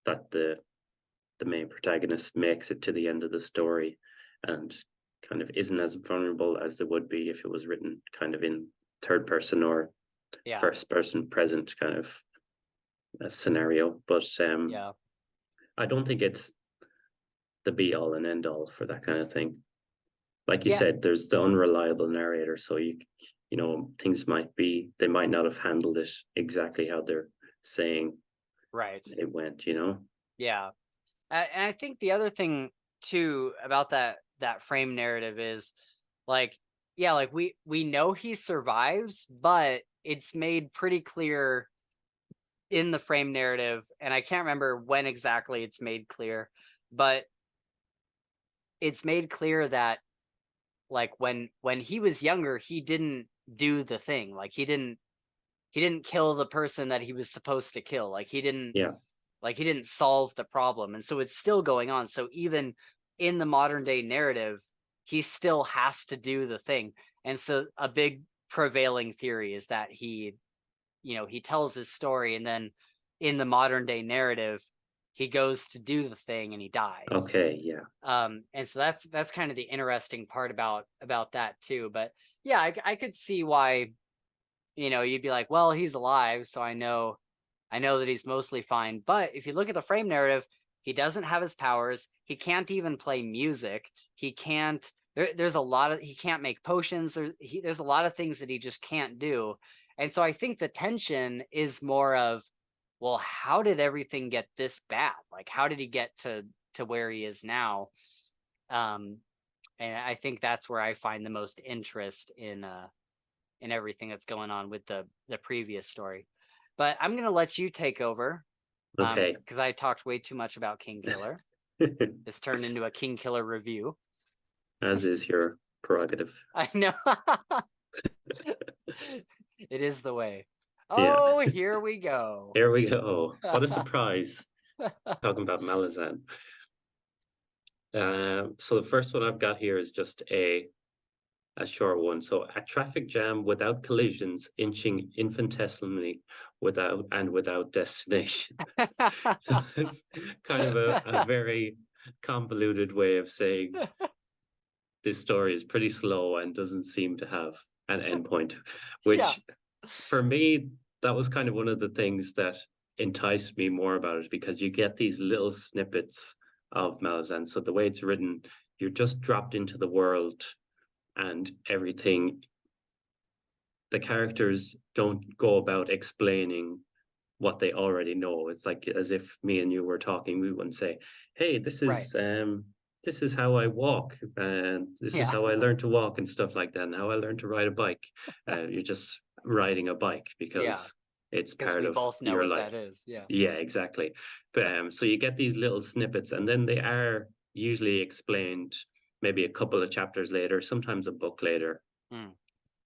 that the main protagonist makes it to the end of the story and kind of isn't as vulnerable as it would be if it was written kind of in third person or Yeah. first person present kind of a scenario. But Yeah. I don't think it's the be all and end all for that kind of thing. Like you Yeah. said, there's the unreliable narrator, so you know, things might be, they might not have handled it exactly how they're saying Right. it went, you know. Yeah. And I think the other thing too about that frame narrative is like, yeah, like we know he survives, but it's made pretty clear in the frame narrative, and I can't remember when exactly it's made clear, but it's made clear that like when he was younger, he didn't do the thing. Like he didn't kill the person that he was supposed to kill. Yeah. Like he didn't solve the problem. And so it's still going on. So even in the modern day narrative, he still has to do the thing. And so a big prevailing theory is that he tells his story and then in the modern day narrative, he goes to do the thing and he dies. Okay. Yeah. And so that's kind of the interesting part about that too. But yeah, I could see why, you'd be like, well, he's alive, so I know that he's mostly fine. But if you look at the frame narrative, he doesn't have his powers. He can't even play music. He can't. There's a lot of he can't make potions. There's a lot of things that he just can't do. And so I think the tension is more of, well, how did everything get this bad? Like, how did he get to where he is now? Um, and I think that's where I find the most interest in everything that's going on with the previous story. But I'm gonna let you take over Okay. because I talked way too much about King Killer. This turned into a King Killer review. As is your prerogative. I know. It is the way. Yeah. Oh, here we go. Here we go. What a surprise. Talking about Malazan. So the first one I've got here is just a short one. So a traffic jam without collisions, inching infinitesimally without destination. So it's kind of a very convoluted way of saying this story is pretty slow and doesn't seem to have an endpoint, Yeah. which for me, that was kind of one of the things that enticed me more about it, because you get these little snippets of Malazan. So the way it's written, you're just dropped into the world and everything. The characters don't go about explaining what they already know. It's like as if me and you were talking, we wouldn't say, hey, Right. this is how I walk, and this is Yeah. how I learned to walk and stuff like that, and how I learned to ride a bike. You're just riding a bike Yeah. because it's Because part we of both know your what life. that is. Yeah. Yeah, exactly. But so you get these little snippets, and then they are usually explained maybe a couple of chapters later, sometimes a book later. Mm.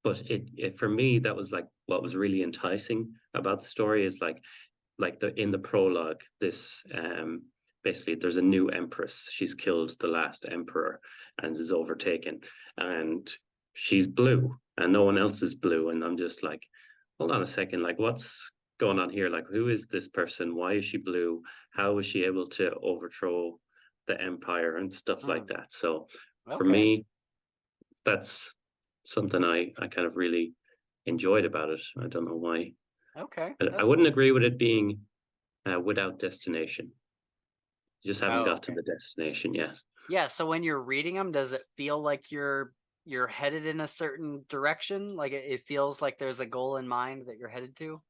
But it for me, that was like what was really enticing about the story, is like the in the prologue, this basically there's a new empress. She's killed the last emperor and is overtaken, and she's blue and no one else is blue. And I'm just like, hold on a second, like what's going on here? Like, who is this person? Why is she blue? How was she able to overthrow the empire and stuff like Mm, that? So for okay. me, that's something I kind of really enjoyed about it. I don't know why. Okay. I That's wouldn't cool. agree with it being without destination. You just haven't Oh, got to okay. the destination yet. Yeah, so when you're reading them, does it feel like you're headed in a certain direction? Like it feels like there's a goal in mind that you're headed to?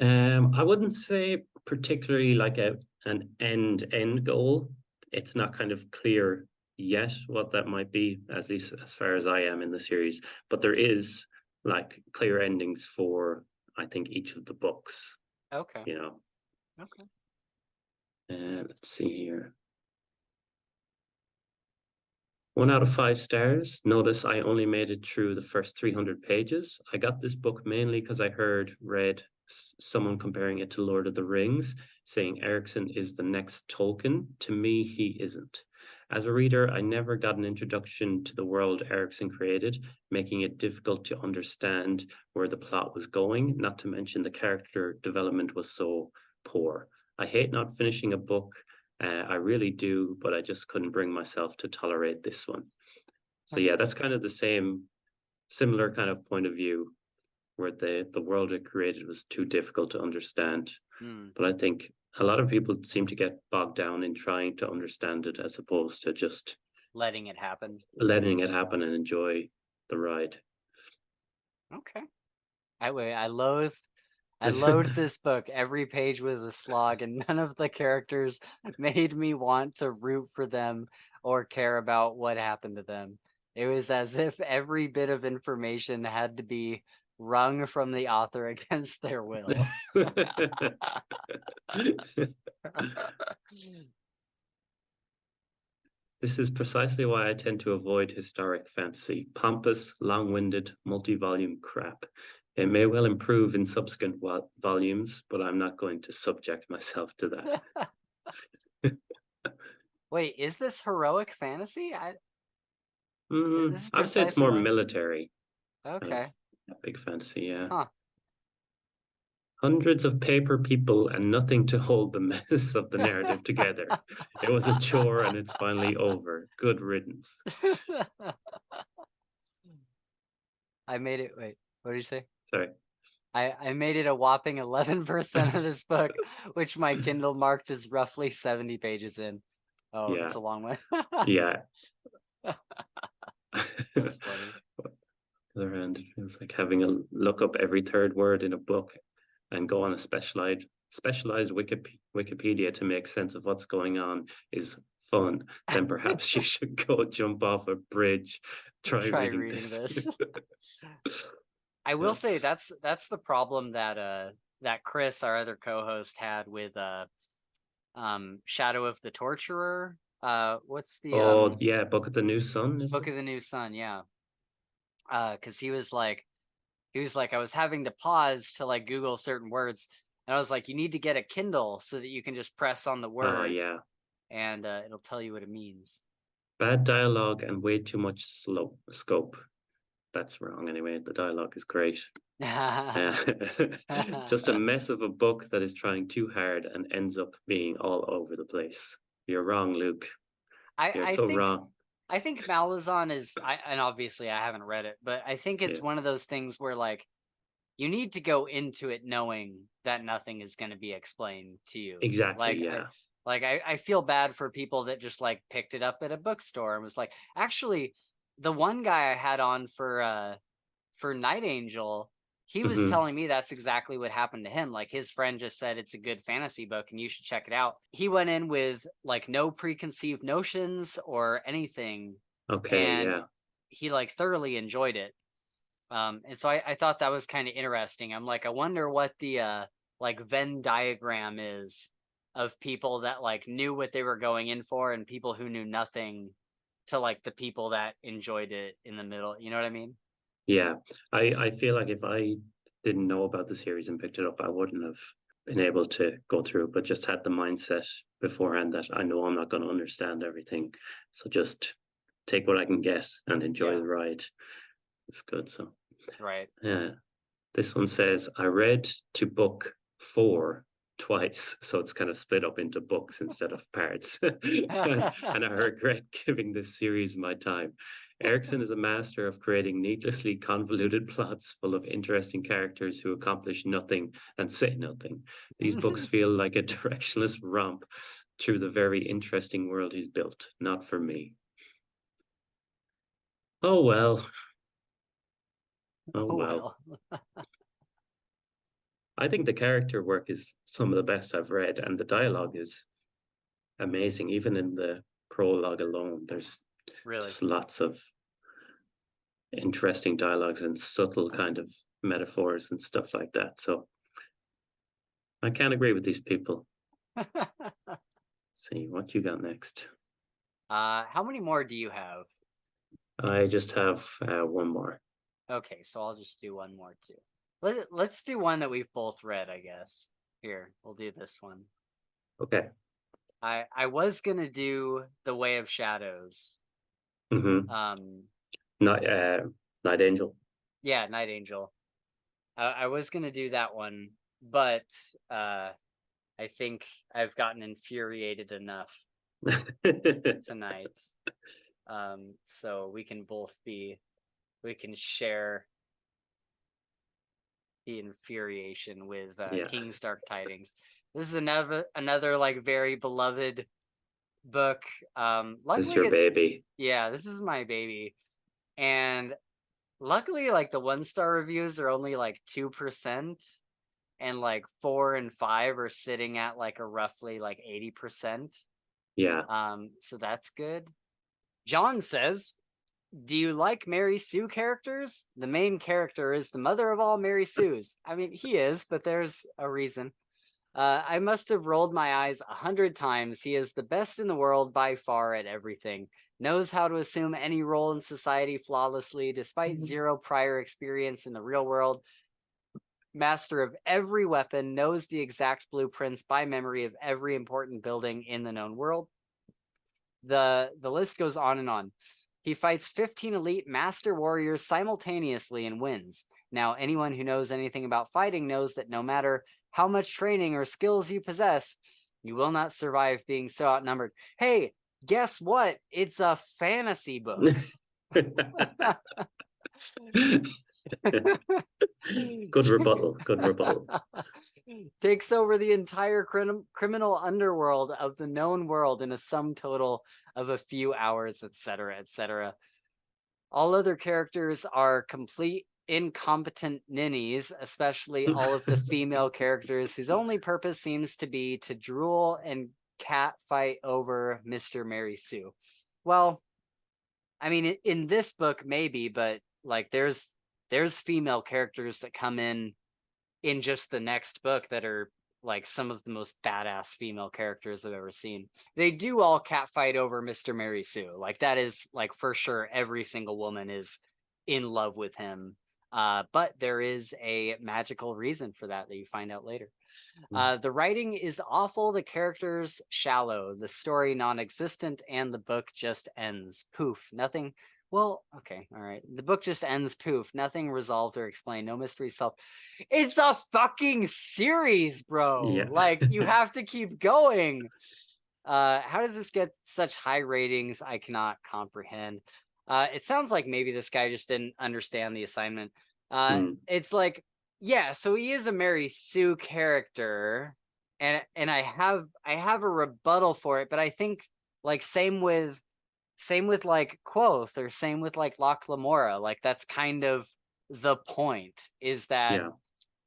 I wouldn't say particularly like an end goal. It's not kind of clear yet what that might be, at least as far as I am in the series. But there is like clear endings for I think each of the books. Okay. You know, Okay. let's see here. 1 out of 5 stars. Notice I only made it through the first 300 pages. I got this book mainly because I read someone comparing it to Lord of the Rings, saying Erickson is the next Tolkien. To me, he isn't. As a reader, I never got an introduction to the world Erickson created, making it difficult to understand where the plot was going, not to mention the character development was so poor. I hate not finishing a book. I really do, but I just couldn't bring myself to tolerate this one. So yeah, that's kind of the similar kind of point of view where the world it created was too difficult to understand. Hmm. But I think a lot of people seem to get bogged down in trying to understand it as opposed to just Letting it happen. letting it happen and enjoy the ride. Okay. I loathed this book. Every page was a slog, and none of the characters made me want to root for them or care about what happened to them. It was as if every bit of information had to be wrung from the author against their will. This is precisely why I tend to avoid historic fantasy. Pompous, long-winded, multi-volume crap. It may well improve in subsequent volumes, but I'm not going to subject myself to that. Wait, is this heroic fantasy? This is I would say it's precisely more why. military, kind of Okay. epic fantasy, yeah. Huh. Hundreds of paper people and nothing to hold the mess of the narrative together. It was a chore and it's finally over. Good riddance. I made it. Wait, what did you say? Sorry. I made it a whopping 11% of this book, which my Kindle marked as roughly 70 pages in. Oh, Yeah, it's a long way. yeah. That's funny. The other hand, it's like having a look up every third word in a book and go on a specialized Wikipedia to make sense of what's going on is fun. Then perhaps you should go jump off a bridge, try Try reading reading this. this. I will say That's that's the problem that Chris, our other co-host, had with Shadow of the Torturer. What's the oh yeah, Book of the New Sun, is it? Book of the New Sun? Yeah. Because he was like, I was having to pause to like Google certain words, and I was like, you need to get a Kindle so that you can just press on the Oh word yeah. and it'll tell you what it means. Bad dialogue and way too much scope. That's wrong anyway. The dialogue is great. Uh, just a mess of a book that is trying too hard and ends up being all over the place. You're wrong, Luke. I You're I so think wrong. I think Malazan is and obviously I haven't read it, but I think it's Yeah, one of those things where like you need to go into it knowing that nothing is going to be explained to you. exactly. Like I Yeah. like I feel bad for people that just like picked it up at a bookstore and was like, actually, the one guy I had on for Night Angel, he was Hmm. telling me that's exactly what happened to him. Like his friend just said it's a good fantasy book and you should check it out. He went in with like no preconceived notions or anything, Okay. and Yeah. he like thoroughly enjoyed it. And so I thought that was kind of interesting. I'm like, I wonder what the like Venn diagram is of people that like knew what they were going in for and people who knew nothing to like the people that enjoyed it in the middle. You know what I mean? Yeah. I feel like if I didn't know about the series and picked it up, I wouldn't have been able to go through it, but just had the mindset beforehand that I know I'm not going to understand everything. So just take what I can get and enjoy Yeah, the ride. It's good. So right. yeah. This one says, I read to book 4 twice. So it's kind of split up into books instead of parts. And I regret giving this series my time. Erickson is a master of creating needlessly convoluted plots full of interesting characters who accomplish nothing and say nothing. These books feel like a directionless romp through the very interesting world he's built. Not for me. Oh well. Oh Oh well. well. I think the character work is some of the best I've read, and the dialogue is amazing. Even in the prologue alone, there's Really. just lots of interesting dialogues and subtle kind of metaphors and stuff like that. So I can't agree with these people. Let's see what you got next. How many more do you have? I just have one more. Okay, so I'll just do one more too. Let's do one that we've both read, I guess. Here, we'll do this one. Okay. I was gonna do The Way of Shadows. Mm-hmm. Um, Night, Night Angel. yeah, Night Angel. I was gonna do that one, but I think I've gotten infuriated enough tonight. So we can share the infuriation with Yeah, King's Dark Tidings. This is another like very beloved book. this is Luckily your it's baby. yeah, this is my baby. And luckily like the 1-star reviews are only like 2%, and like 4 and 5 are sitting at like a roughly like 80%. Yeah. So that's good. John says, do you like Mary Sue characters? The main character is the mother of all Mary Sues. I mean, he is, but there's a reason. I must have rolled my eyes 100 times. He is the best in the world by far at everything. Knows how to assume any role in society flawlessly, despite zero prior experience in the real world. Master of every weapon, knows the exact blueprints by memory of every important building in the known world. The list goes on and on. He fights 15 elite master warriors simultaneously and wins. Now, anyone who knows anything about fighting knows that no matter how much training or skills you possess, you will not survive being so outnumbered. Hey, guess what? It's a fantasy book. Good rebuttal. Good rebuttal. Takes over the entire criminal underworld of the known world in a sum total of a few hours, etc., etc. All other characters are complete incompetent ninnies, especially all of the female characters whose only purpose seems to be to drool and cat fight over Mr. Mary Sue. Well, I mean, in this book, maybe, but like there's female characters that come in just the next book that are like some of the most badass female characters I've ever seen. They do all catfight over Mr. Mary Sue. Like that is like for sure every single woman is in love with him. But there is a magical reason for that you find out later. The writing is awful, the characters shallow, the story non-existent, and the book just ends. Poof, nothing. Well, okay, all right. The book just ends. Poof, nothing resolved or explained. No mystery solved. It's a fucking series, bro. Yeah. Like you have to keep going. How does this get such high ratings? I cannot comprehend. It sounds like maybe this guy just didn't understand the assignment. It's like, yeah, so he is a Mary Sue character, and I have a rebuttal for it, but I think like same with like Quoth, or same with like Loch Lamora. Like that's kind of the point, is that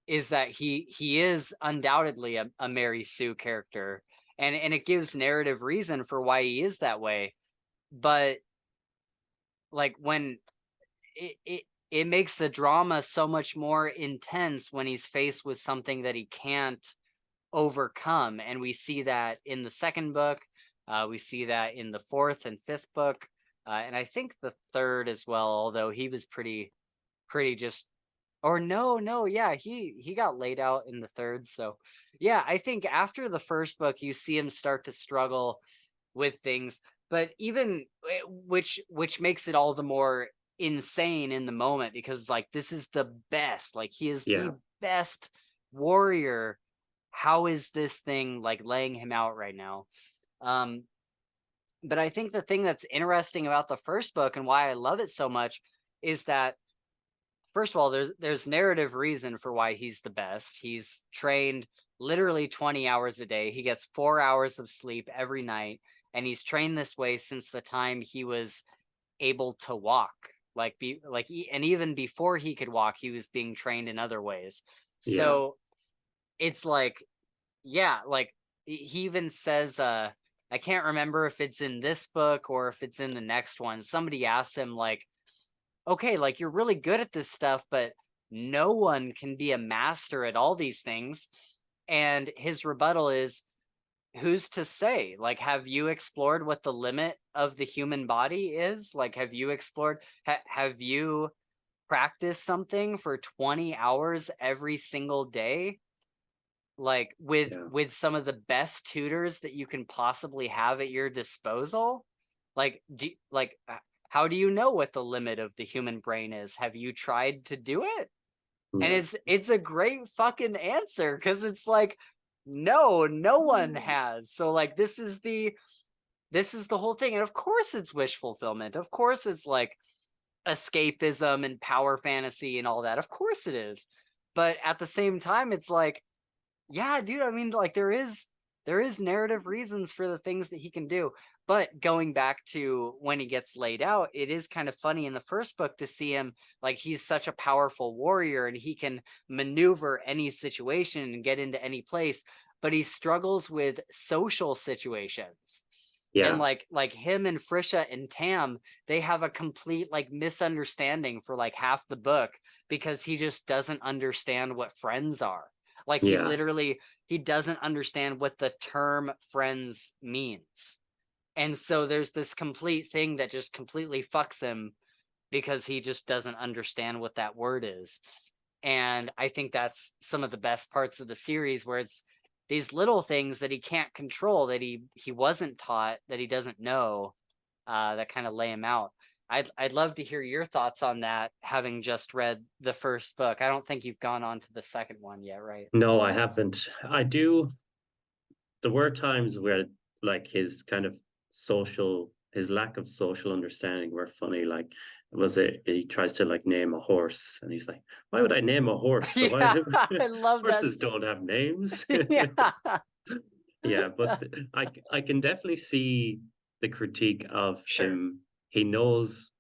Yeah. he is undoubtedly a Mary Sue character, and it gives narrative reason for why he is that way. But like when it makes the drama so much more intense when he's faced with something that he can't overcome, and we see that in the second book. We see that in the fourth and fifth book, and I think the third as well. Although he was pretty just Or no, yeah, he got laid out in the third. So yeah, I think after the first book, you see him start to struggle with things, but even which makes it all the more insane in the moment, because like this is the best, like he is Yeah, the best warrior. How is this thing like laying him out right now? Um, but I think the thing that's interesting about the first book and why I love it so much is that first of all, there's narrative reason for why he's the best. He's trained literally 20 hours a day. He gets 4 hours of sleep every night, and he's trained this way since the time he was able to walk. And even before he could walk, he was being trained in other ways. yeah, So it's like, yeah, like he even says, I can't remember if it's in this book or if it's in the next one. Somebody asks him like, okay, like you're really good at this stuff, but no one can be a master at all these things. And his rebuttal is, who's to say? Like, have you explored what the limit of the human body is? Like, have you explored, have you practiced something for 20 hours every single day? Like yeah, with some of the best tutors that you can possibly have at your disposal? Like, how do you know what the limit of the human brain is? Have you tried to do it? And yeah, it's a great fucking answer, because it's like, no one has. So like this is the whole thing. And of course it's wish fulfillment. Of course it's like escapism and power fantasy and all that. Of course it is. But at the same time, it's like, yeah, dude, I mean, like there is narrative reasons for the things that he can do. But going back to when he gets laid out, it is kind of funny in the first book to see him like he's such a powerful warrior and he can maneuver any situation and get into any place, but he struggles with social situations. And yeah, like him and Frisha and Tam, they have a complete like misunderstanding for like half the book, because he just doesn't understand what friends are. Like yeah, he doesn't understand what the term friends means. And so there's this complete thing that just completely fucks him, because he just doesn't understand what that word is. And I think that's some of the best parts of the series, where it's these little things that he can't control, that he wasn't taught, that he doesn't know, that kind of lay him out. I'd love to hear your thoughts on that, having just read the first book. I don't think you've gone on to the second one yet, right? no, I haven't. I do. There were times where like his kind of his lack of social understanding were funny. Like was it he tries to like name a horse and he's like, why would I name a horse? So why Yeah, I love that. horses don't have names? Yeah, Yeah, but I can definitely see the critique of sure. him. He knows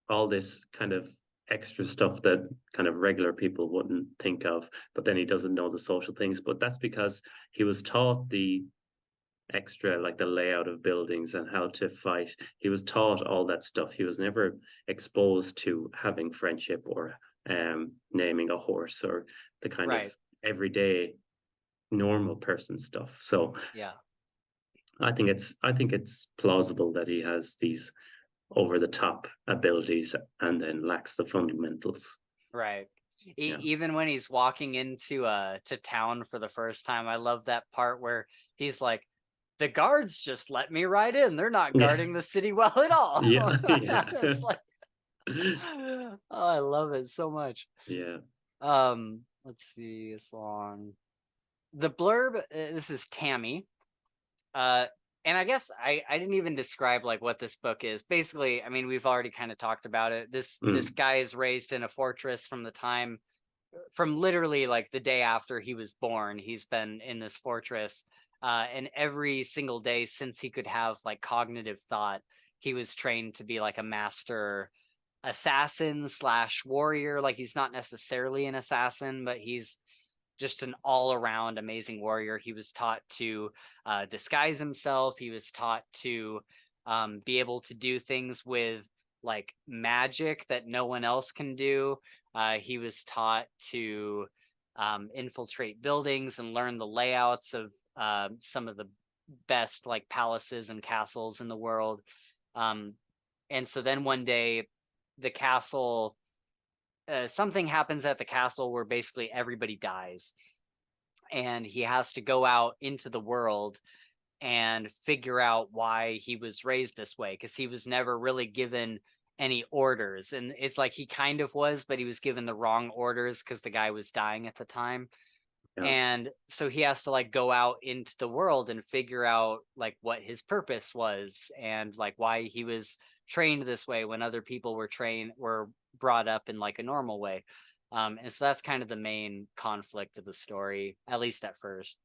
all this kind of extra stuff that kind of regular people wouldn't think of, but then he doesn't know the social things. But that's because he was taught the extra, like the layout of buildings and how to fight. He was taught all that stuff. He was never exposed to having friendship or naming a horse or the kind of Right. everyday normal person stuff. So Yeah. I think it's plausible that he has these over the top abilities and then lacks the fundamentals. Right. Yeah. Even when he's walking into to town for the first time, I love that part where he's like, the guards just let me right in. They're not Yeah. guarding the city well at all. Yeah. Yeah. It's like, oh, I love it so much. Yeah. Let's see, it's long. The blurb, this is Tammy. Uh, and I guess I didn't even describe like what this book is. Basically, I mean, we've already kind of talked about it. This Mm. guy is raised in a fortress from literally like the day after he was born. He's been in this fortress, and every single day since he could have like cognitive thought, he was trained to be like a master assassin slash warrior. Like he's not necessarily an assassin, but he's just an all-around amazing warrior. He was taught to disguise himself. He was taught to be able to do things with like magic that no one else can do. He was taught to infiltrate buildings and learn the layouts of some of the best like palaces and castles in the world. And so then one day the castle something happens at the castle where basically everybody dies, and he has to go out into the world and figure out why he was raised this way, because he was never really given any orders. And it's like he kind of was, but he was given the wrong orders because the guy was dying at the time. Yeah. And so he has to like go out into the world and figure out like what his purpose was, and like why he was trained this way when other people were brought up in like a normal way. And so that's kind of the main conflict of the story, at least at first.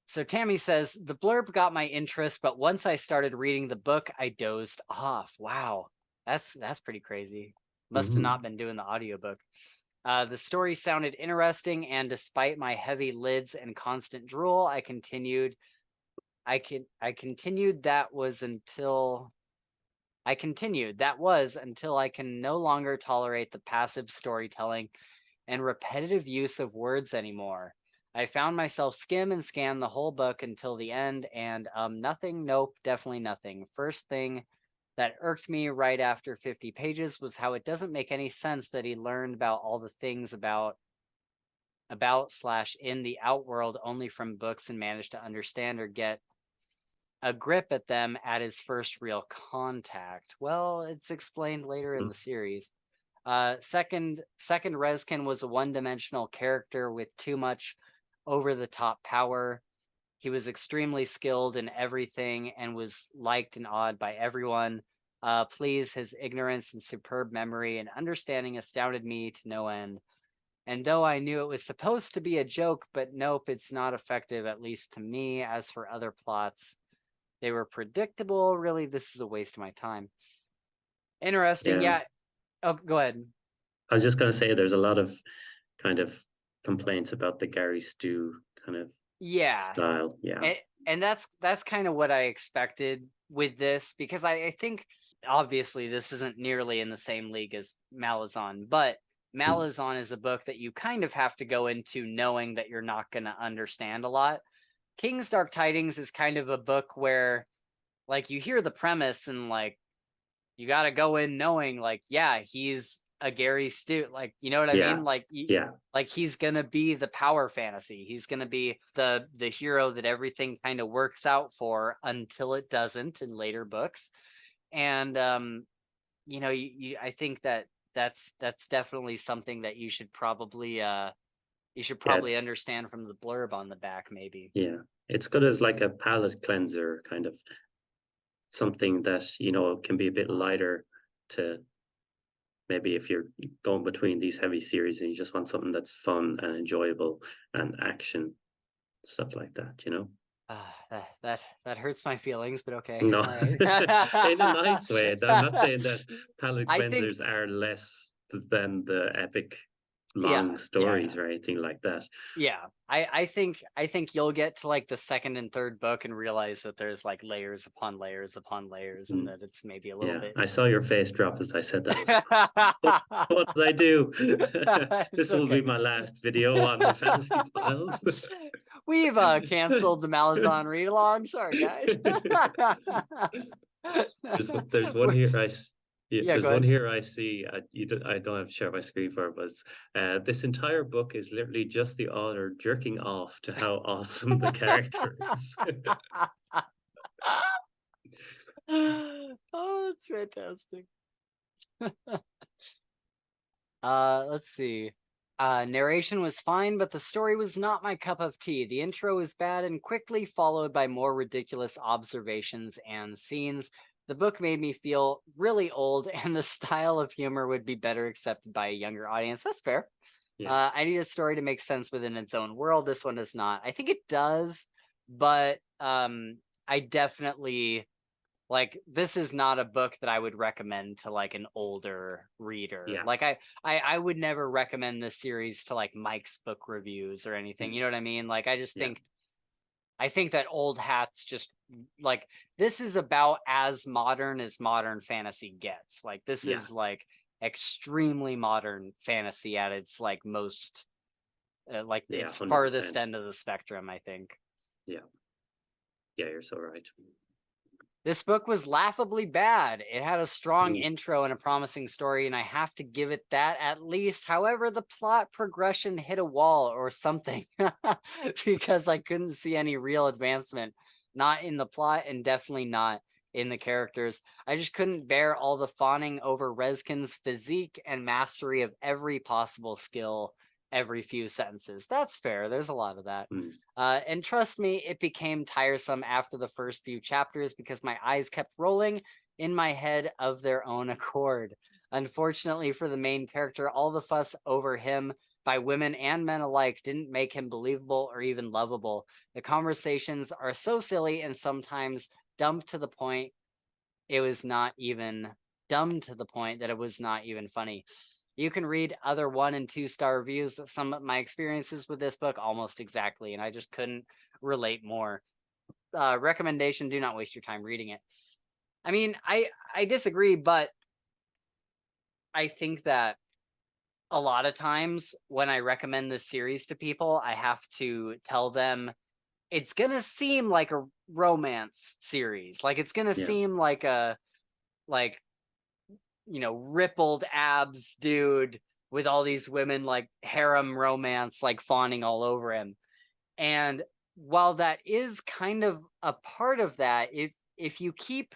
So Tammy says, the blurb got my interest, but once I started reading the book, I dozed off. Wow, that's pretty crazy. Must have Mhm. not been doing the audiobook. The story sounded interesting, and despite my heavy lids and constant drool, I continued. I continued. That was until I can no longer tolerate the passive storytelling and repetitive use of words anymore. I found myself skim and scan the whole book until the end, and nothing, nope, definitely nothing. First thing that irked me right after 50 pages was how it doesn't make any sense that he learned about all the things about slash in the outworld only from books and managed to understand or get a grip at them at his first real contact. Well, it's explained later in Mhm. the series. Second, Reskin was a one-dimensional character with too much over-the-top power. He was extremely skilled in everything and was liked and awed by everyone. Please, his ignorance and superb memory and understanding astounded me to no end. And though I knew it was supposed to be a joke, but nope, it's not effective, at least to me. As for other plots, they were predictable. Really, this is a waste of my time. Interesting. Yeah. Yeah. Oh, go ahead. I was just going to say there's a lot of kind of complaints about the Gary Stew kind of Yeah. style. Yeah. And that's kind of what I expected with this, because I think obviously this isn't nearly in the same league as Malazan, but Mm. Malazan is a book that you kind of have to go into knowing that you're not going to understand a lot. King's Dark Tidings is kind of a book where like you hear the premise and like you got to go in knowing like, yeah, he's a Gary Stu, like, you know what I Yeah. mean? Like, Yeah. like he's going to be the power fantasy. He's going to be the hero that everything kind of works out for until it doesn't in later books. And I think that that's definitely something that you should Yeah. probably understand from the blurb on the back maybe. Yeah. It's good as like a palate cleanser, kind of something that, can be a bit lighter to maybe if you're going between these heavy series and you just want something that's fun and enjoyable and action, stuff like that. That hurts my feelings, but okay. No, All right. in a nice way. I'm not saying that palate I think, cleansers are less than the epic yeah, long yeah, stories or anything like that. yeah. I think you'll get to like the second and third book and realize that there's like layers upon layers upon layers, and Mm, that it's maybe a little yeah, bit. I saw your face drop as I said that. I was like, what did I do? It's This will be okay. my last video on the Fantasy Files. We've canceled the Malazan read along. Sorry, guys. There's one We're- here yeah, yeah, go there's one ahead. here I see. I don't have to share my screen for it, but this entire book is literally just the author jerking off to how awesome the character is. Oh, that's fantastic. Let's see. Narration was fine, but the story was not my cup of tea. The intro was bad and quickly followed by more ridiculous observations and scenes. The book made me feel really old, and the style of humor would be better accepted by a younger audience. That's fair. Yeah, I need a story to make sense within its own world. This one does not. I think it does, but I definitely like this is not a book that I would recommend to like an older reader. yeah, Like I would never recommend this series to like Mike's book reviews or anything. mm, You know what I mean? Like I just yeah, think I think that old hats just like this is about as modern fantasy gets. Like this yeah, is like extremely modern fantasy at its like most like yeah, its farthest 100%. end of the spectrum, I think. Yeah, yeah, you're so right. This book was laughably bad. It had a strong Mm, intro and a promising story, and I have to give it that at least. However, the plot progression hit a wall or something because I couldn't see any real advancement, not in the plot and definitely not in the characters. I just couldn't bear all the fawning over Reskin's physique and mastery of every possible skill every few sentences. That's fair. There's a lot of that. mm, And trust me, it became tiresome after the first few chapters because my eyes kept rolling in my head of their own accord. Unfortunately for the main character, all the fuss over him by women and men alike didn't make him believable or even lovable. The conversations are so silly and sometimes dumb to the point it was not even dumb to the point that it was not even funny. You can read other 1 and 2 star reviews that sum up my experiences with this book almost exactly, and I just couldn't relate more. Recommendation: do not waste your time reading it. I mean, I disagree, but I think that a lot of times when I recommend this series to people, I have to tell them it's gonna seem like a romance series. Like it's gonna yeah, seem like a like rippled abs dude with all these women like harem romance like fawning all over him. And while that is kind of a part of that, if you keep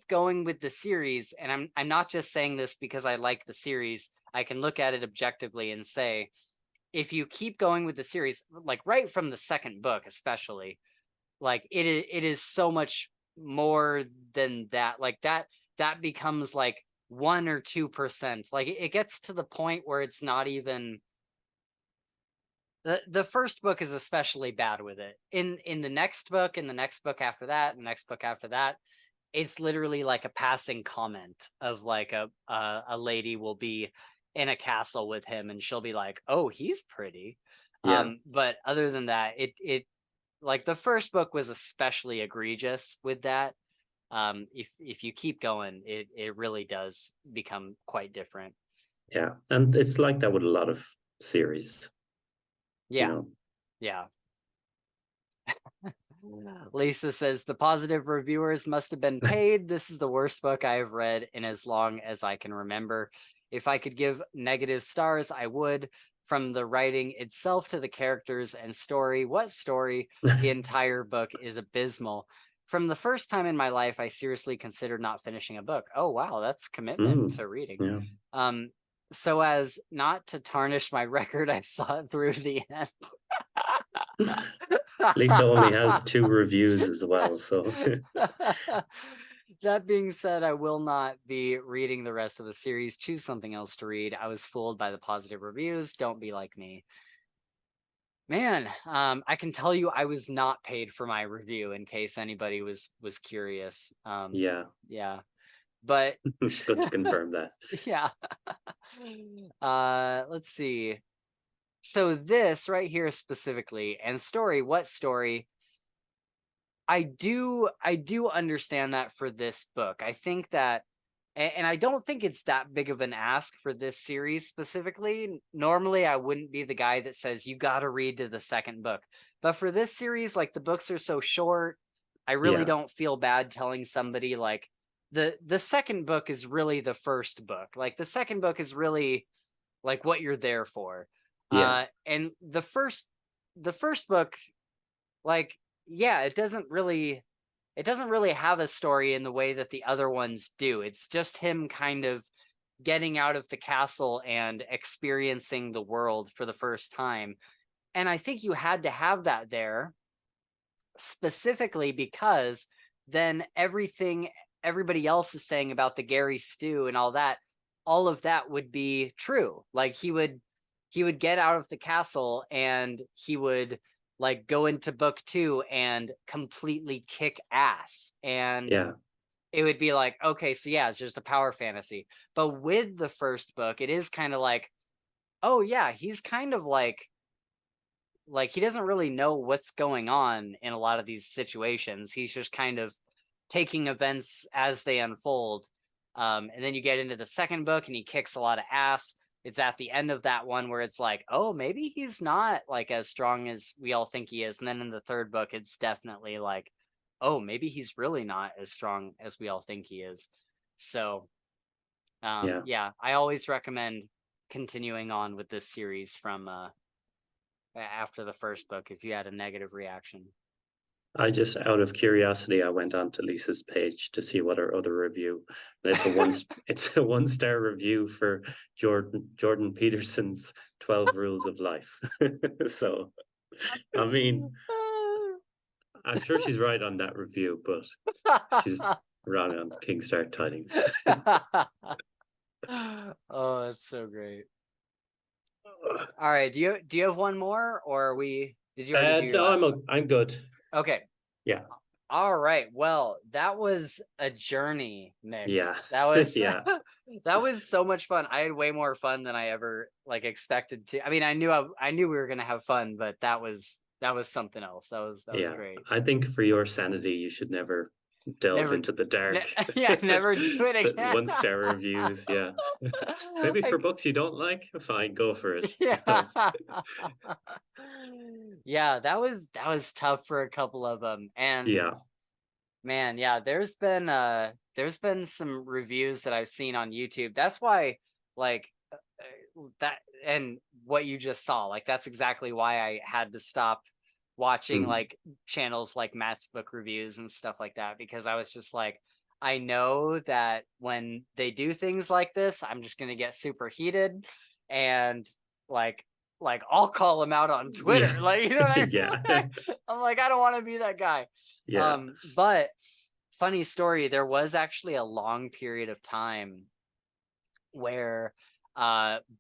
going with the series, and I'm not just saying this because I like the series, I can look at it objectively and say if you keep going with the series, like right from the second book especially, like it is so much more than that. Like that becomes like 1 or 2%. Like it gets to the point where it's not even the first book is especially bad with it. In the next book, in the next book after that, the next book after that, it's literally like a passing comment of like a lady will be in a castle with him and she'll be like, "Oh, he's pretty." yeah, But other than that, it like the first book was especially egregious with that. If you keep going, it really does become quite different. yeah. And it's like that with a lot of series, you Yeah, know. yeah. Lisa says the positive reviewers must have been paid. This is the worst book I have read in as long as I can remember. If I could give negative stars, I would. From the writing itself to the characters and story, what story? The entire book is abysmal. From the first time in my life, I seriously considered not finishing a book. Oh, wow, that's commitment Mm, to reading. yeah. Um, so as not to tarnish my record, I saw it through the end. Lisa only has 2 reviews as well, so That being said, I will not be reading the rest of the series. Choose something else to read. I was fooled by the positive reviews. Don't be like me. Man, I can tell you I was not paid for my review in case anybody was curious. yeah, Yeah. But good to confirm that. yeah. Let's see. So this right here specifically, and story, what story? I do understand that for this book. I think that and I don't think it's that big of an ask for this series specifically. Normally I wouldn't be the guy that says you got to read to the second book. But for this series, like the books are so short, I really Yeah, don't feel bad telling somebody like the second book is really the first book. Like the second book is really like what you're there for. yeah, And the first book, like, yeah, it doesn't really have a story in the way that the other ones do. It's just him kind of getting out of the castle and experiencing the world for the first time. And I think you had to have that there specifically because then everybody else is saying about the Gary stew and all of that would be true. Like he would get out of the castle and he would like go into book 2 and completely kick ass. And yeah, it would be like, okay, so yeah, it's just a power fantasy. But with the first book, it is kind of like, oh yeah, he's kind of like he doesn't really know what's going on in a lot of these situations. He's just kind of taking events as they unfold. And then you get into the second book and he kicks a lot of ass. It's at the end of that one where it's like, oh, maybe he's not like as strong as we all think he is. And then in the third book, it's definitely like, oh, maybe he's really not as strong as we all think he is. So Yeah. yeah, I always recommend continuing on with this series from after the first book if you had a negative reaction. I just, out of curiosity, I went on to Lisa's page to see what her other review. And it's a 1-star review for Jordan Peterson's 12 Rules of Life. So, I mean, I'm sure she's right on that review, but she's wrong on Kingstar Tidings. Oh, that's so great. All right, do you have one more, or did you already do your No, last one? I'm good. Okay. Yeah. All right. Well, that was a journey, Nick. Yeah. That was Yeah. that was so much fun. I had way more fun than I ever like expected to. I mean, I knew we were gonna have fun, but that was something else. That was Yeah. great. I think for your sanity, you should never delve Never, into the dark. yeah, never do it The again. 1-star reviews. Yeah. Maybe for I, books you don't like, fine, go for it. yeah. Yeah, that was tough for a couple of them. And Yeah. man, yeah, there's been some reviews that I've seen on YouTube. That's why like that and what you just saw, like that's exactly why I had to stop watching Mm. like channels like Matt's book reviews and stuff like that, because I was just like, I know that when they do things like this, I'm just gonna get super heated and like I'll call him out on Twitter. Yeah. Like, you know what I Yeah. mean? I'm like, I don't want to be that guy. Yeah. But funny story, there was actually a long period of time where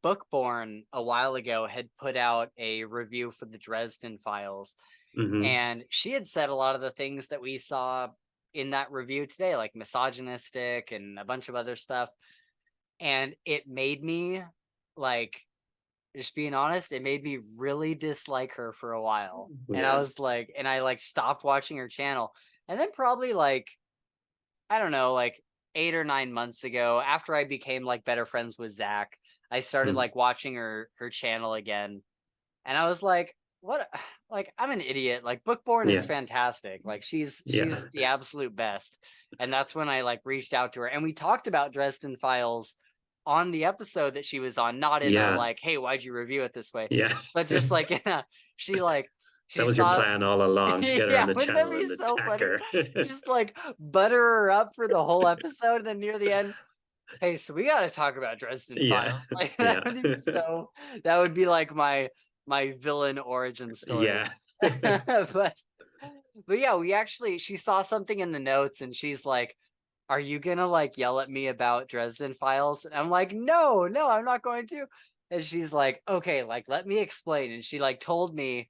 Bookborn a while ago had put out a review for the Dresden Files, Hmm. and she had said a lot of the things that we saw in that review today, like misogynistic and a bunch of other stuff. And it made me like, just being honest, it made me really dislike her for a while. And I Yeah. was like, and I like stopped watching her channel. And then probably like, I don't know, like 8 or 9 months ago, after I became like better friends with Zach, I started Mm. like watching her channel again. And I was like, what, like I'm an idiot. Like Bookborn is Yeah. fantastic. Like Yeah. she's the absolute best. And that's when I like reached out to her and we talked about Dresden Files on the episode that she was on, not in a Yeah. like, hey, why'd you review it this way? Yeah. But just like in a, That she was your saw, plan all along, to get her on yeah, the wouldn't that channel be and so attack funny? her. Just like butter her up for the whole episode, and then near the end, hey, so we got to talk about Dresden Yeah. Files. Like that Yeah. would be that would be like my villain origin story. Yeah. But yeah, she saw something in the notes and she's like, are you gonna like yell at me about Dresden Files? And I'm like, no, I'm not going to. And she's like, okay, like let me explain. And she told me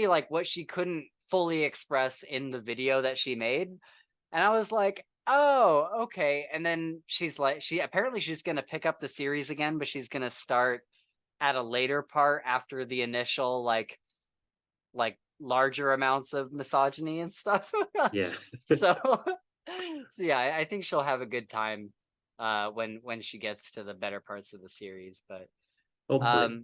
like what she couldn't fully express in the video that she made. And I was like, oh, okay. And then she's like, she's going to pick up the series again, but she's going to start at a later part after the initial, like larger amounts of misogyny and stuff. Yeah. so, so yeah, I think she'll have a good time when she gets to the better parts of the series. But Hopefully.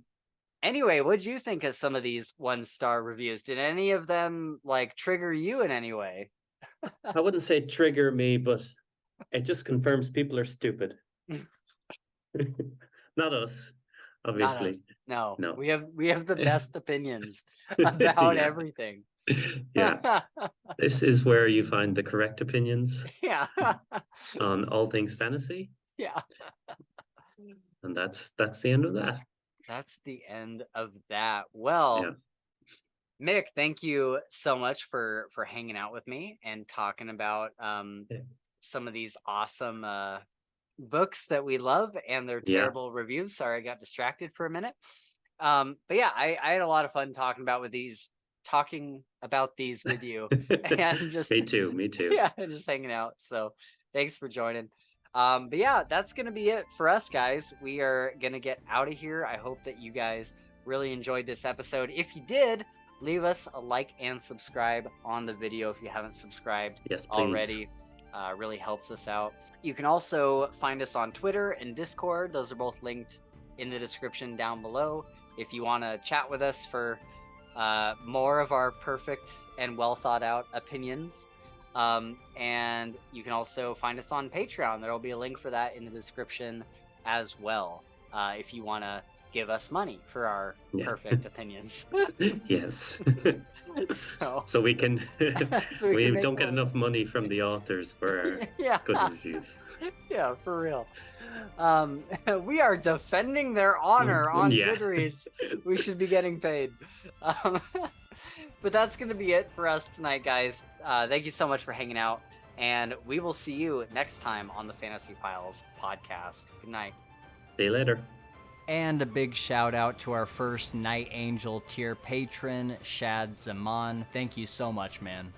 anyway, what'd you think of some of these 1-star reviews? Did any of them like trigger you in any way? I wouldn't say trigger me, but it just confirms people are stupid. Not us, Not us. obviously. No, No. we have the best opinions about Yeah. everything. Yeah. This is where you find the correct opinions Yeah. on all things fantasy. Yeah. And that's the end of that. That's the end of that. Yeah. Well, Mick, thank you so much for hanging out with me and talking about Yeah. some of these awesome books that we love and their Yeah. terrible reviews. Sorry, I got distracted for a minute. But yeah, I had a lot of fun talking about these with you and just Me too. Me too. yeah, just hanging out. So thanks for joining. But yeah, that's gonna be it for us, guys. We are gonna get out of here. I hope that you guys really enjoyed this episode. If you did, leave us a like and subscribe on the video if you haven't subscribed Yes, please. already. Really helps us out. You can also find us on Twitter and Discord. Those are both linked in the description down below. If you want to chat with us for more of our perfect and well thought out opinions. And you can also find us on Patreon. There will be a link for that in the description as well, if you want to give us money for our perfect opinions. Yes. So we can we don't get more. enough money from the authors for our good reviews. Yeah, for real. We are defending their honor on Goodreads. We should be getting paid. But that's going to be it for us tonight, guys. Thank you so much for hanging out, and we will see you next time on the Fantasy Files podcast. Good night. See you later. And a big shout out to our first Night Angel tier patron, Shad Zaman. Thank you so much, man.